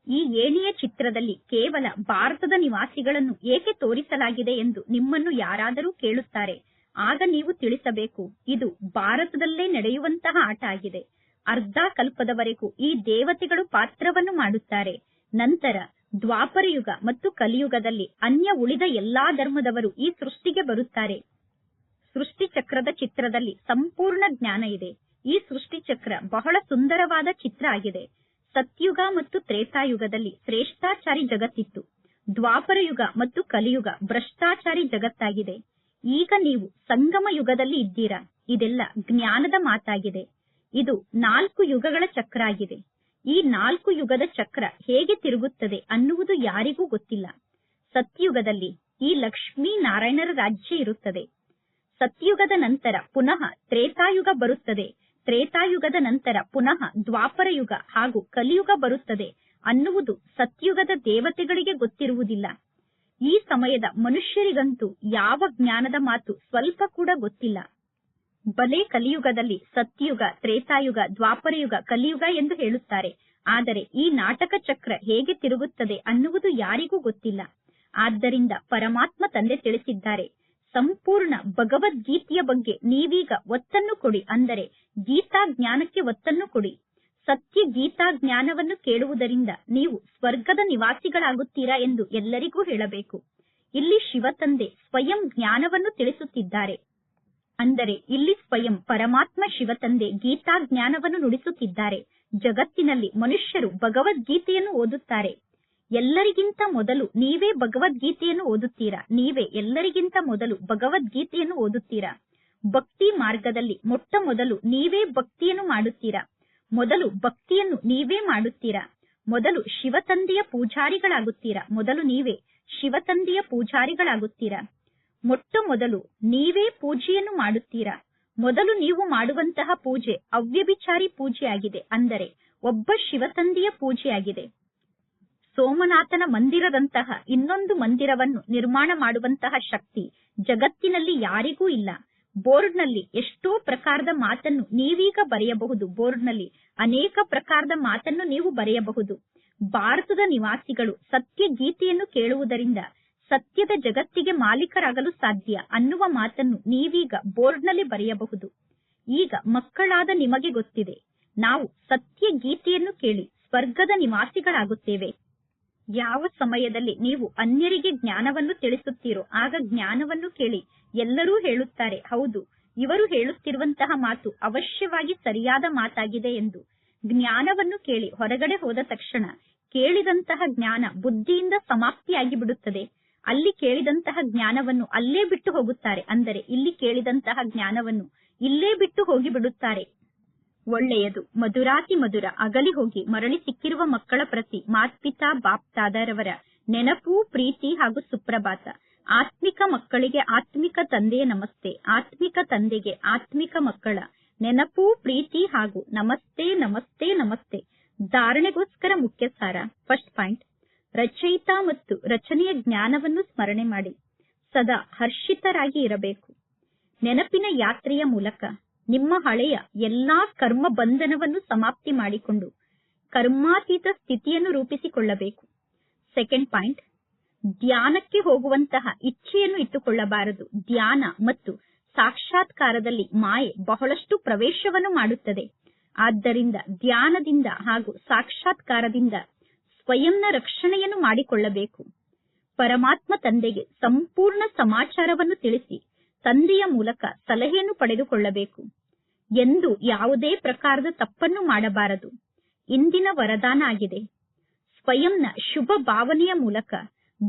ಈ ಏಣಿಯ ಚಿತ್ರದಲ್ಲಿ ಕೇವಲ ಭಾರತದ ನಿವಾಸಿಗಳನ್ನು ಏಕೆ ತೋರಿಸಲಾಗಿದೆ ಎಂದು ನಿಮ್ಮನ್ನು ಯಾರಾದರೂ ಕೇಳುತ್ತಾರೆ. ಆಗ ನೀವು ತಿಳಿಸಬೇಕು, ಇದು ಭಾರತದಲ್ಲೇ ನಡೆಯುವಂತಹ ಆಟ ಆಗಿದೆ. ಅರ್ಧ ಕಲ್ಪದವರೆಗೂ ಈ ದೇವತೆಗಳು ಪಾತ್ರವನ್ನು ಮಾಡುತ್ತಾರೆ. ನಂತರ ದ್ವಾಪರ ಯುಗ ಮತ್ತು ಕಲಿಯುಗದಲ್ಲಿ ಅನ್ಯ ಉಳಿದ ಎಲ್ಲಾ ಧರ್ಮದವರು ಈ ಸೃಷ್ಟಿಗೆ ಬರುತ್ತಾರೆ. ಸೃಷ್ಟಿ ಚಕ್ರದ ಚಿತ್ರದಲ್ಲಿ ಸಂಪೂರ್ಣ ಜ್ಞಾನ ಇದೆ. ಈ ಸೃಷ್ಟಿ ಚಕ್ರ ಬಹಳ ಸುಂದರವಾದ ಚಿತ್ರ ಆಗಿದೆ. ಸತ್ಯುಗ ಮತ್ತು ತ್ರೇತಾಯುಗದಲ್ಲಿ ಶ್ರೇಷ್ಠಾಚಾರಿ ಜಗತ್ತಿತ್ತು. ದ್ವಾಪರ ಯುಗ ಮತ್ತು ಕಲಿಯುಗ ಭ್ರಷ್ಟಾಚಾರಿ ಜಗತ್ತಾಗಿದೆ. ಈಗ ನೀವು ಸಂಗಮ ಯುಗದಲ್ಲಿ ಇದ್ದೀರಾ. ಇದೆಲ್ಲ ಜ್ಞಾನದ ಮಾತಾಗಿದೆ. ಇದು 4 ಯುಗಗಳ ಚಕ್ರ ಆಗಿದೆ. ಈ 4 ಯುಗದ ಚಕ್ರ ಹೇಗೆ ತಿರುಗುತ್ತದೆ ಅನ್ನುವುದು ಯಾರಿಗೂ ಗೊತ್ತಿಲ್ಲ. ಸತ್ಯುಗದಲ್ಲಿ ಈ ಲಕ್ಷ್ಮೀ ನಾರಾಯಣರ ರಾಜ್ಯ ಇರುತ್ತದೆ. ಸತ್ಯುಗದ ನಂತರ ಪುನಃ ತ್ರೇತಾಯುಗ ಬರುತ್ತದೆ. ತ್ರೇತಾಯುಗದ ನಂತರ ಪುನಃ ದ್ವಾಪರ ಯುಗ ಹಾಗೂ ಕಲಿಯುಗ ಬರುತ್ತದೆ ಅನ್ನುವುದು ಸತ್ಯುಗದ ದೇವತೆಗಳಿಗೆ ಗೊತ್ತಿರುವುದಿಲ್ಲ. ಈ ಸಮಯದ ಮನುಷ್ಯರಿಗಂತೂ ಯಾವ ಜ್ಞಾನದ ಮಾತು ಸ್ವಲ್ಪ ಕೂಡ ಗೊತ್ತಿಲ್ಲ. ಬಲೆ ಕಲಿಯುಗದಲ್ಲಿ ಸತ್ಯುಗ, ತ್ರೇತಾಯುಗ, ದ್ವಾಪರ ಯುಗ, ಕಲಿಯುಗ ಎಂದು ಹೇಳುತ್ತಾರೆ. ಆದರೆ ಈ ನಾಟಕ ಚಕ್ರ ಹೇಗೆ ತಿರುಗುತ್ತದೆ ಅನ್ನುವುದು ಯಾರಿಗೂ ಗೊತ್ತಿಲ್ಲ. ಆದ್ದರಿಂದ ಪರಮಾತ್ಮ ತಂದೆ ತಿಳಿಸಿದ್ದಾರೆ, ಸಂಪೂರ್ಣ ಭಗವದ್ಗೀತೆಯ ಬಗ್ಗೆ ನೀವೀಗ ಒತ್ತನ್ನು ಕೊಡಿ. ಅಂದರೆ ಗೀತಾ ಜ್ಞಾನಕ್ಕೆ ಒತ್ತನ್ನು ಕೊಡಿ. ಸತ್ಯ ಗೀತಾ ಜ್ಞಾನವನ್ನು ಕೇಳುವುದರಿಂದ ನೀವು ಸ್ವರ್ಗದ ನಿವಾಸಿಗಳಾಗುತ್ತೀರಾ ಎಂದು ಎಲ್ಲರಿಗೂ ಹೇಳಬೇಕು. ಇಲ್ಲಿ ಶಿವತಂದೆ ಸ್ವಯಂ ಜ್ಞಾನವನ್ನು ತಿಳಿಸುತ್ತಿದ್ದಾರೆ. ಅಂದರೆ ಇಲ್ಲಿ ಸ್ವಯಂ ಪರಮಾತ್ಮ ಶಿವತಂದೆ ಗೀತಾ ಜ್ಞಾನವನ್ನು ನುಡಿಸುತ್ತಿದ್ದಾರೆ. ಜಗತ್ತಿನಲ್ಲಿ ಮನುಷ್ಯರು ಭಗವದ್ಗೀತೆಯನ್ನು ಓದುತ್ತಾರೆ. ಎಲ್ಲರಿಗಿಂತ ಮೊದಲು ನೀವೇ ಭಗವದ್ಗೀತೆಯನ್ನು ಓದುತ್ತೀರಾ. ನೀವೇ ಎಲ್ಲರಿಗಿಂತ ಮೊದಲು ಭಗವದ್ಗೀತೆಯನ್ನು ಓದುತ್ತೀರಾ. ಭಕ್ತಿ ಮಾರ್ಗದಲ್ಲಿ ಮೊಟ್ಟ ಮೊದಲು ನೀವೇ ಭಕ್ತಿಯನ್ನು ಮಾಡುತ್ತೀರಾ. ಮೊದಲು ಭಕ್ತಿಯನ್ನು ನೀವೇ ಮಾಡುತ್ತೀರಾ. ಮೊದಲು ಶಿವತಂದೆಯ ಪೂಜಾರಿಗಳಾಗುತ್ತೀರಾ. ಮೊದಲು ನೀವೇ ಶಿವತಂದೆಯ ಪೂಜಾರಿಗಳಾಗುತ್ತೀರಾ. ಮೊಟ್ಟ ಮೊದಲು ನೀವೇ ಪೂಜೆಯನ್ನು ಮಾಡುತ್ತೀರಾ. ಮೊದಲು ನೀವು ಮಾಡುವಂತಹ ಪೂಜೆ ಅವ್ಯಭಿಚಾರಿ ಪೂಜೆಯಾಗಿದೆ, ಅಂದರೆ ಒಬ್ಬ ಶಿವತಂದೆಯ ಪೂಜೆಯಾಗಿದೆ. ಸೋಮನಾಥನ ಮಂದಿರದಂತಹ ಇನ್ನೊಂದು ಮಂದಿರವನ್ನು ನಿರ್ಮಾಣ ಮಾಡುವಂತಹ ಶಕ್ತಿ ಜಗತ್ತಿನಲ್ಲಿ ಯಾರಿಗೂ ಇಲ್ಲ. ಬೋರ್ಡ್ನಲ್ಲಿ ಎಷ್ಟೋ ಪ್ರಕಾರದ ಮಾತನ್ನು ನೀವೀಗ ಬರೆಯಬಹುದು. ಬೋರ್ಡ್ನಲ್ಲಿ ಅನೇಕ ಪ್ರಕಾರದ ಮಾತನ್ನು ನೀವು ಬರೆಯಬಹುದು. ಭಾರತದ ನಿವಾಸಿಗಳು ಸತ್ಯ ಗೀತೆಯನ್ನು ಕೇಳುವುದರಿಂದ ಸತ್ಯದ ಜಗತ್ತಿಗೆ ಮಾಲೀಕರಾಗಲು ಸಾಧ್ಯ ಅನ್ನುವ ಮಾತನ್ನು ನೀವೀಗ ಬೋರ್ಡ್ನಲ್ಲಿ ಬರೆಯಬಹುದು. ಈಗ ಮಕ್ಕಳಾದ ನಿಮಗೆ ಗೊತ್ತಿದೆ, ನಾವು ಸತ್ಯ ಗೀತೆಯನ್ನು ಕೇಳಿ ಸ್ವರ್ಗದ ನಿವಾಸಿಗಳಾಗುತ್ತೇವೆ. ಯಾವ ಸಮಯದಲ್ಲಿ ನೀವು ಅನ್ಯರಿಗೆ ಜ್ಞಾನವನ್ನು ತಿಳಿಸುತ್ತೀರೋ ಆಗ ಜ್ಞಾನವನ್ನು ಕೇಳಿ ಎಲ್ಲರೂ ಹೇಳುತ್ತಾರೆ, ಹೌದು, ಇವರು ಹೇಳುತ್ತಿರುವಂತಹ ಮಾತು ಅವಶ್ಯವಾಗಿ ಸರಿಯಾದ ಮಾತಾಗಿದೆ ಎಂದು. ಜ್ಞಾನವನ್ನು ಕೇಳಿ ಹೊರಗಡೆ ಹೋದ ತಕ್ಷಣ ಕೇಳಿದಂತಹ ಜ್ಞಾನ ಬುದ್ಧಿಯಿಂದ ಸಮಾಪ್ತಿಯಾಗಿ ಬಿಡುತ್ತದೆ. ಅಲ್ಲಿ ಕೇಳಿದಂತಹ ಜ್ಞಾನವನ್ನು ಅಲ್ಲೇ ಬಿಟ್ಟು ಹೋಗುತ್ತಾರೆ, ಅಂದರೆ ಇಲ್ಲಿ ಕೇಳಿದಂತಹ ಜ್ಞಾನವನ್ನು ಇಲ್ಲೇ ಬಿಟ್ಟು ಹೋಗಿ ಬಿಡುತ್ತಾರೆ. ಒಳ್ಳೆಯದು. ಮಧುರಾತಿ ಮಧುರ ಅಗಲಿ ಹೋಗಿ ಮರಳಿ ಸಿಕ್ಕಿರುವ ಮಕ್ಕಳ ಪ್ರತಿ ಮಾತ್ಪಿತಾ ಬಾಪ್ತಾದರವರ ನೆನಪು, ಪ್ರೀತಿ ಹಾಗೂ ಸುಪ್ರಭಾತ. ಆತ್ಮಿಕ ಮಕ್ಕಳಿಗೆ ಆತ್ಮಿಕ ತಂದೆಯ ನಮಸ್ತೆ. ಆತ್ಮಿಕ ತಂದೆಗೆ ಆತ್ಮಿಕ ಮಕ್ಕಳ ನೆನಪು, ಪ್ರೀತಿ ಹಾಗೂ ನಮಸ್ತೆ ನಮಸ್ತೆ ನಮಸ್ತೆ. ಧಾರಣೆಗೋಸ್ಕರ ಮುಖ್ಯ ಸಾರ. ಫಸ್ಟ್ ಪಾಯಿಂಟ್, ರಚಯಿತ ಮತ್ತು ರಚನೆಯ ಜ್ಞಾನವನ್ನು ಸ್ಮರಣೆ ಮಾಡಿ ಸದಾ ಹರ್ಷಿತರಾಗಿ ಇರಬೇಕು. ನೆನಪಿನ ಯಾತ್ರೆಯ ಮೂಲಕ ನಿಮ್ಮ ಹಳೆಯ ಎಲ್ಲಾ ಕರ್ಮ ಬಂಧನವನ್ನು ಸಮಾಪ್ತಿ ಮಾಡಿಕೊಂಡು ಕರ್ಮಾತೀತ ಸ್ಥಿತಿಯನ್ನು ರೂಪಿಸಿಕೊಳ್ಳಬೇಕು. ಸೆಕೆಂಡ್ ಪಾಯಿಂಟ್, ಧ್ಯಾನಕ್ಕೆ ಹೋಗುವಂತಹ ಇಚ್ಛೆಯನ್ನು ಇಟ್ಟುಕೊಳ್ಳಬಾರದು. ಧ್ಯಾನ ಮತ್ತು ಸಾಕ್ಷಾತ್ಕಾರದಲ್ಲಿ ಮಾಯೆ ಬಹಳಷ್ಟು ಪ್ರವೇಶವನ್ನು ಮಾಡುತ್ತದೆ. ಆದ್ದರಿಂದ ಧ್ಯಾನದಿಂದ ಹಾಗೂ ಸಾಕ್ಷಾತ್ಕಾರದಿಂದ ಸ್ವಯಂನ ರಕ್ಷಣೆಯನ್ನು ಮಾಡಿಕೊಳ್ಳಬೇಕು. ಪರಮಾತ್ಮ ತಂದೆಗೆ ಸಂಪೂರ್ಣ ಸಮಾಚಾರವನ್ನು ತಿಳಿಸಿ ತಂದೆಯ ಮೂಲಕ ಸಲಹೆಯನ್ನು ಪಡೆದುಕೊಳ್ಳಬೇಕು. ಎಂದು ಯಾವುದೇ ಪ್ರಕಾರದ ತಪ್ಪನ್ನು ಮಾಡಬಾರದು. ಇಂದಿನ ವರದಾನ ಆಗಿದೆ. ಸ್ವಯಂನ ಶುಭ ಭಾವನೆಯ ಮೂಲಕ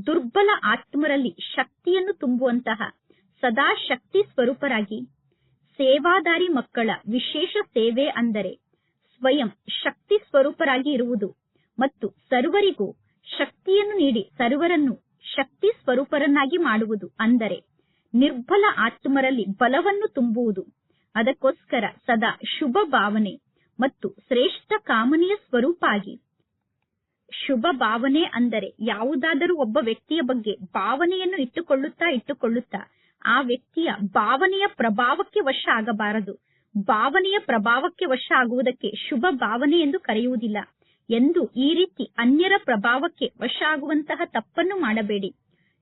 ದುರ್ಬಲ ಆತ್ಮರಲ್ಲಿ ಶಕ್ತಿಯನ್ನು ತುಂಬುವಂತಹ ಸದಾ ಶಕ್ತಿ ಸ್ವರೂಪರಾಗಿ ಸೇವಾದಾರಿ ಮಕ್ಕಳ ವಿಶೇಷ ಸೇವೆ ಅಂದರೆ ಸ್ವಯಂ ಶಕ್ತಿ ಸ್ವರೂಪರಾಗಿ ಇರುವುದು ಮತ್ತು ಸರ್ವರಿಗೂ ಶಕ್ತಿಯನ್ನು ನೀಡಿ ಸರ್ವರನ್ನು ಶಕ್ತಿ ಸ್ವರೂಪರನ್ನಾಗಿ ಮಾಡುವುದು, ಅಂದರೆ ನಿರ್ಬಲ ಆತ್ಮರಲ್ಲಿ ಬಲವನ್ನು ತುಂಬುವುದು. ಅದಕ್ಕೋಸ್ಕರ ಸದಾ ಶುಭ ಭಾವನೆ ಮತ್ತು ಶ್ರೇಷ್ಠ ಕಾಮನೆಯ ಸ್ವರೂಪ ಆಗಿ. ಶುಭ ಭಾವನೆ ಅಂದರೆ ಯಾವುದಾದರೂ ಒಬ್ಬ ವ್ಯಕ್ತಿಯ ಬಗ್ಗೆ ಭಾವನೆಯನ್ನು ಇಟ್ಟುಕೊಳ್ಳುತ್ತಾ ಆ ವ್ಯಕ್ತಿಯ ಭಾವನೆಯ ಪ್ರಭಾವಕ್ಕೆ ವಶ ಆಗಬಾರದು. ಭಾವನೆಯ ಪ್ರಭಾವಕ್ಕೆ ವಶ ಆಗುವುದಕ್ಕೆ ಶುಭ ಭಾವನೆ ಎಂದು ಕರೆಯುವುದಿಲ್ಲ ಎಂದು ಈ ರೀತಿ ಅನ್ಯರ ಪ್ರಭಾವಕ್ಕೆ ವಶ ಆಗುವಂತಹ ತಪ್ಪನ್ನು ಮಾಡಬೇಡಿ.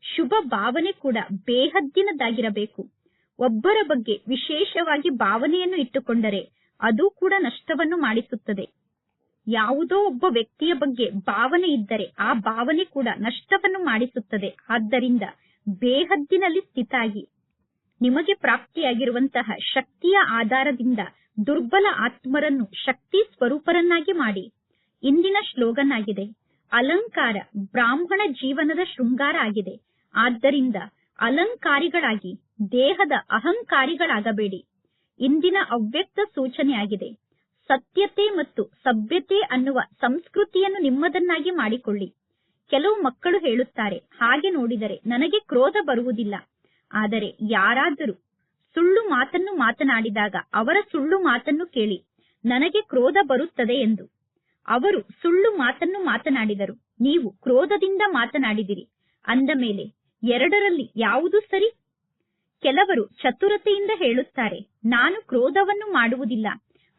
ಶುಭ ಭಾವನೆ ಕೂಡ ಬೇಹದ್ದಿನದಾಗಿರಬೇಕು. ಒಬ್ಬರ ಬಗ್ಗೆ ವಿಶೇಷವಾಗಿ ಭಾವನೆಯನ್ನು ಇಟ್ಟುಕೊಂಡರೆ ಅದು ಕೂಡ ನಷ್ಟವನ್ನು ಮಾಡಿಸುತ್ತದೆ. ಯಾವುದೋ ಒಬ್ಬ ವ್ಯಕ್ತಿಯ ಬಗ್ಗೆ ಭಾವನೆ ಇದ್ದರೆ ಆ ಭಾವನೆ ಕೂಡ ನಷ್ಟವನ್ನು ಮಾಡಿಸುತ್ತದೆ. ಆದ್ದರಿಂದ ಬೇಹದ್ದಿನಲ್ಲಿ ಸ್ಥಿತಾಗಿ ನಿಮಗೆ ಪ್ರಾಪ್ತಿಯಾಗಿರುವಂತಹ ಶಕ್ತಿಯ ಆಧಾರದಿಂದ ದುರ್ಬಲ ಆತ್ಮರನ್ನು ಶಕ್ತಿ ಸ್ವರೂಪರನ್ನಾಗಿ ಮಾಡಿ. ಇಂದಿನ ಶ್ಲೋಗನ್ ಆಗಿದೆ, ಅಲಂಕಾರ ಬ್ರಾಹ್ಮಣ ಜೀವನದ ಶೃಂಗಾರ ಆಗಿದೆ. ಆದ್ದರಿಂದ ಅಲಂಕಾರಿಗಳಾಗಿ ದೇಹದ ಅಹಂಕಾರಿಗಳಾಗಬೇಡಿ. ಇಂದಿನ ಅವ್ಯಕ್ತ ಸೂಚನೆ ಆಗಿದೆ, ಸತ್ಯತೆ ಮತ್ತು ಸಭ್ಯತೆ ಅನ್ನುವ ಸಂಸ್ಕೃತಿಯನ್ನು ನಿಮ್ಮದನ್ನಾಗಿ ಮಾಡಿಕೊಳ್ಳಿ. ಕೆಲವು ಮಕ್ಕಳು ಹೇಳುತ್ತಾರೆ, ಹಾಗೆ ನೋಡಿದರೆ ನನಗೆ ಕ್ರೋಧ ಬರುವುದಿಲ್ಲ. ಆದರೆ ಯಾರಾದರೂ ಸುಳ್ಳು ಮಾತನ್ನು ಮಾತನಾಡಿದಾಗ ಅವರ ಸುಳ್ಳು ಮಾತನ್ನು ಕೇಳಿ ನನಗೆ ಕ್ರೋಧ ಬರುತ್ತದೆ ಎಂದು. ಅವರು ಸುಳ್ಳು ಮಾತನ್ನು ಮಾತನಾಡಿದರು, ನೀವು ಕ್ರೋಧದಿಂದ ಮಾತನಾಡಿದಿರಿ. ಅಂದ ಮೇಲೆ ಎರಡರಲ್ಲಿ ಯಾವುದು ಸರಿ? ಕೆಲವರು ಚತುರತೆಯಿಂದ ಹೇಳುತ್ತಾರೆ, ನಾನು ಕ್ರೋಧವನ್ನು ಮಾಡುವುದಿಲ್ಲ,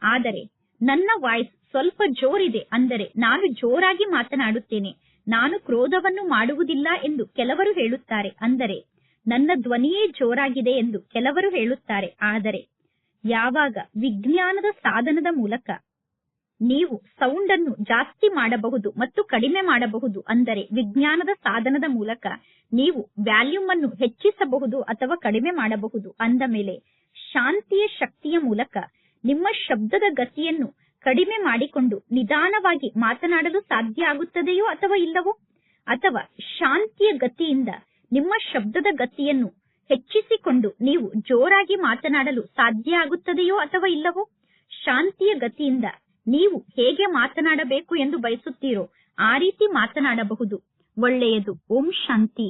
ಆದರೆ ನನ್ನ ವಾಯ್ಸ್ ಸ್ವಲ್ಪ ಜೋರಿದೆ, ಅಂದರೆ ನಾನು ಜೋರಾಗಿ ಮಾತನಾಡುತ್ತೇನೆ, ನಾನು ಕ್ರೋಧವನ್ನು ಮಾಡುವುದಿಲ್ಲ ಎಂದು ಕೆಲವರು ಹೇಳುತ್ತಾರೆ. ಅಂದರೆ ನನ್ನ ಧ್ವನಿಯೇ ಜೋರಾಗಿದೆ ಎಂದು ಕೆಲವರು ಹೇಳುತ್ತಾರೆ. ಆದರೆ ಯಾವಾಗ ವಿಜ್ಞಾನದ ಸಾಧನದ ಮೂಲಕ ನೀವು ಸೌಂಡ್ ಅನ್ನು ಜಾಸ್ತಿ ಮಾಡಬಹುದು ಮತ್ತು ಕಡಿಮೆ ಮಾಡಬಹುದು, ಅಂದರೆ ವಿಜ್ಞಾನದ ಸಾಧನದ ಮೂಲಕ ನೀವು ವ್ಯಾಲ್ಯೂಮ್ ಅನ್ನು ಹೆಚ್ಚಿಸಬಹುದು ಅಥವಾ ಕಡಿಮೆ ಮಾಡಬಹುದು. ಅಂದ ಮೇಲೆ ಶಾಂತಿಯ ಶಕ್ತಿಯ ಮೂಲಕ ನಿಮ್ಮ ಶಬ್ದದ ಗತಿಯನ್ನು ಕಡಿಮೆ ಮಾಡಿಕೊಂಡು ನಿಧಾನವಾಗಿ ಮಾತನಾಡಲು ಸಾಧ್ಯ ಆಗುತ್ತದೆಯೋ ಅಥವಾ ಇಲ್ಲವೋ? ಅಥವಾ ಶಾಂತಿಯ ಗತಿಯಿಂದ ನಿಮ್ಮ ಶಬ್ದದ ಗತಿಯನ್ನು ಹೆಚ್ಚಿಸಿಕೊಂಡು ನೀವು ಜೋರಾಗಿ ಮಾತನಾಡಲು ಸಾಧ್ಯ ಆಗುತ್ತದೆಯೋ ಅಥವಾ ಇಲ್ಲವೋ? ಶಾಂತಿಯ ಗತಿಯಿಂದ ನೀವು ಹೇಗೆ ಮಾತನಾಡಬೇಕು ಎಂದು ಬಯಸುತ್ತೀರೋ ಆ ರೀತಿ ಮಾತನಾಡಬಹುದು. ಒಳ್ಳೆಯದು. ಓಂ ಶಾಂತಿ.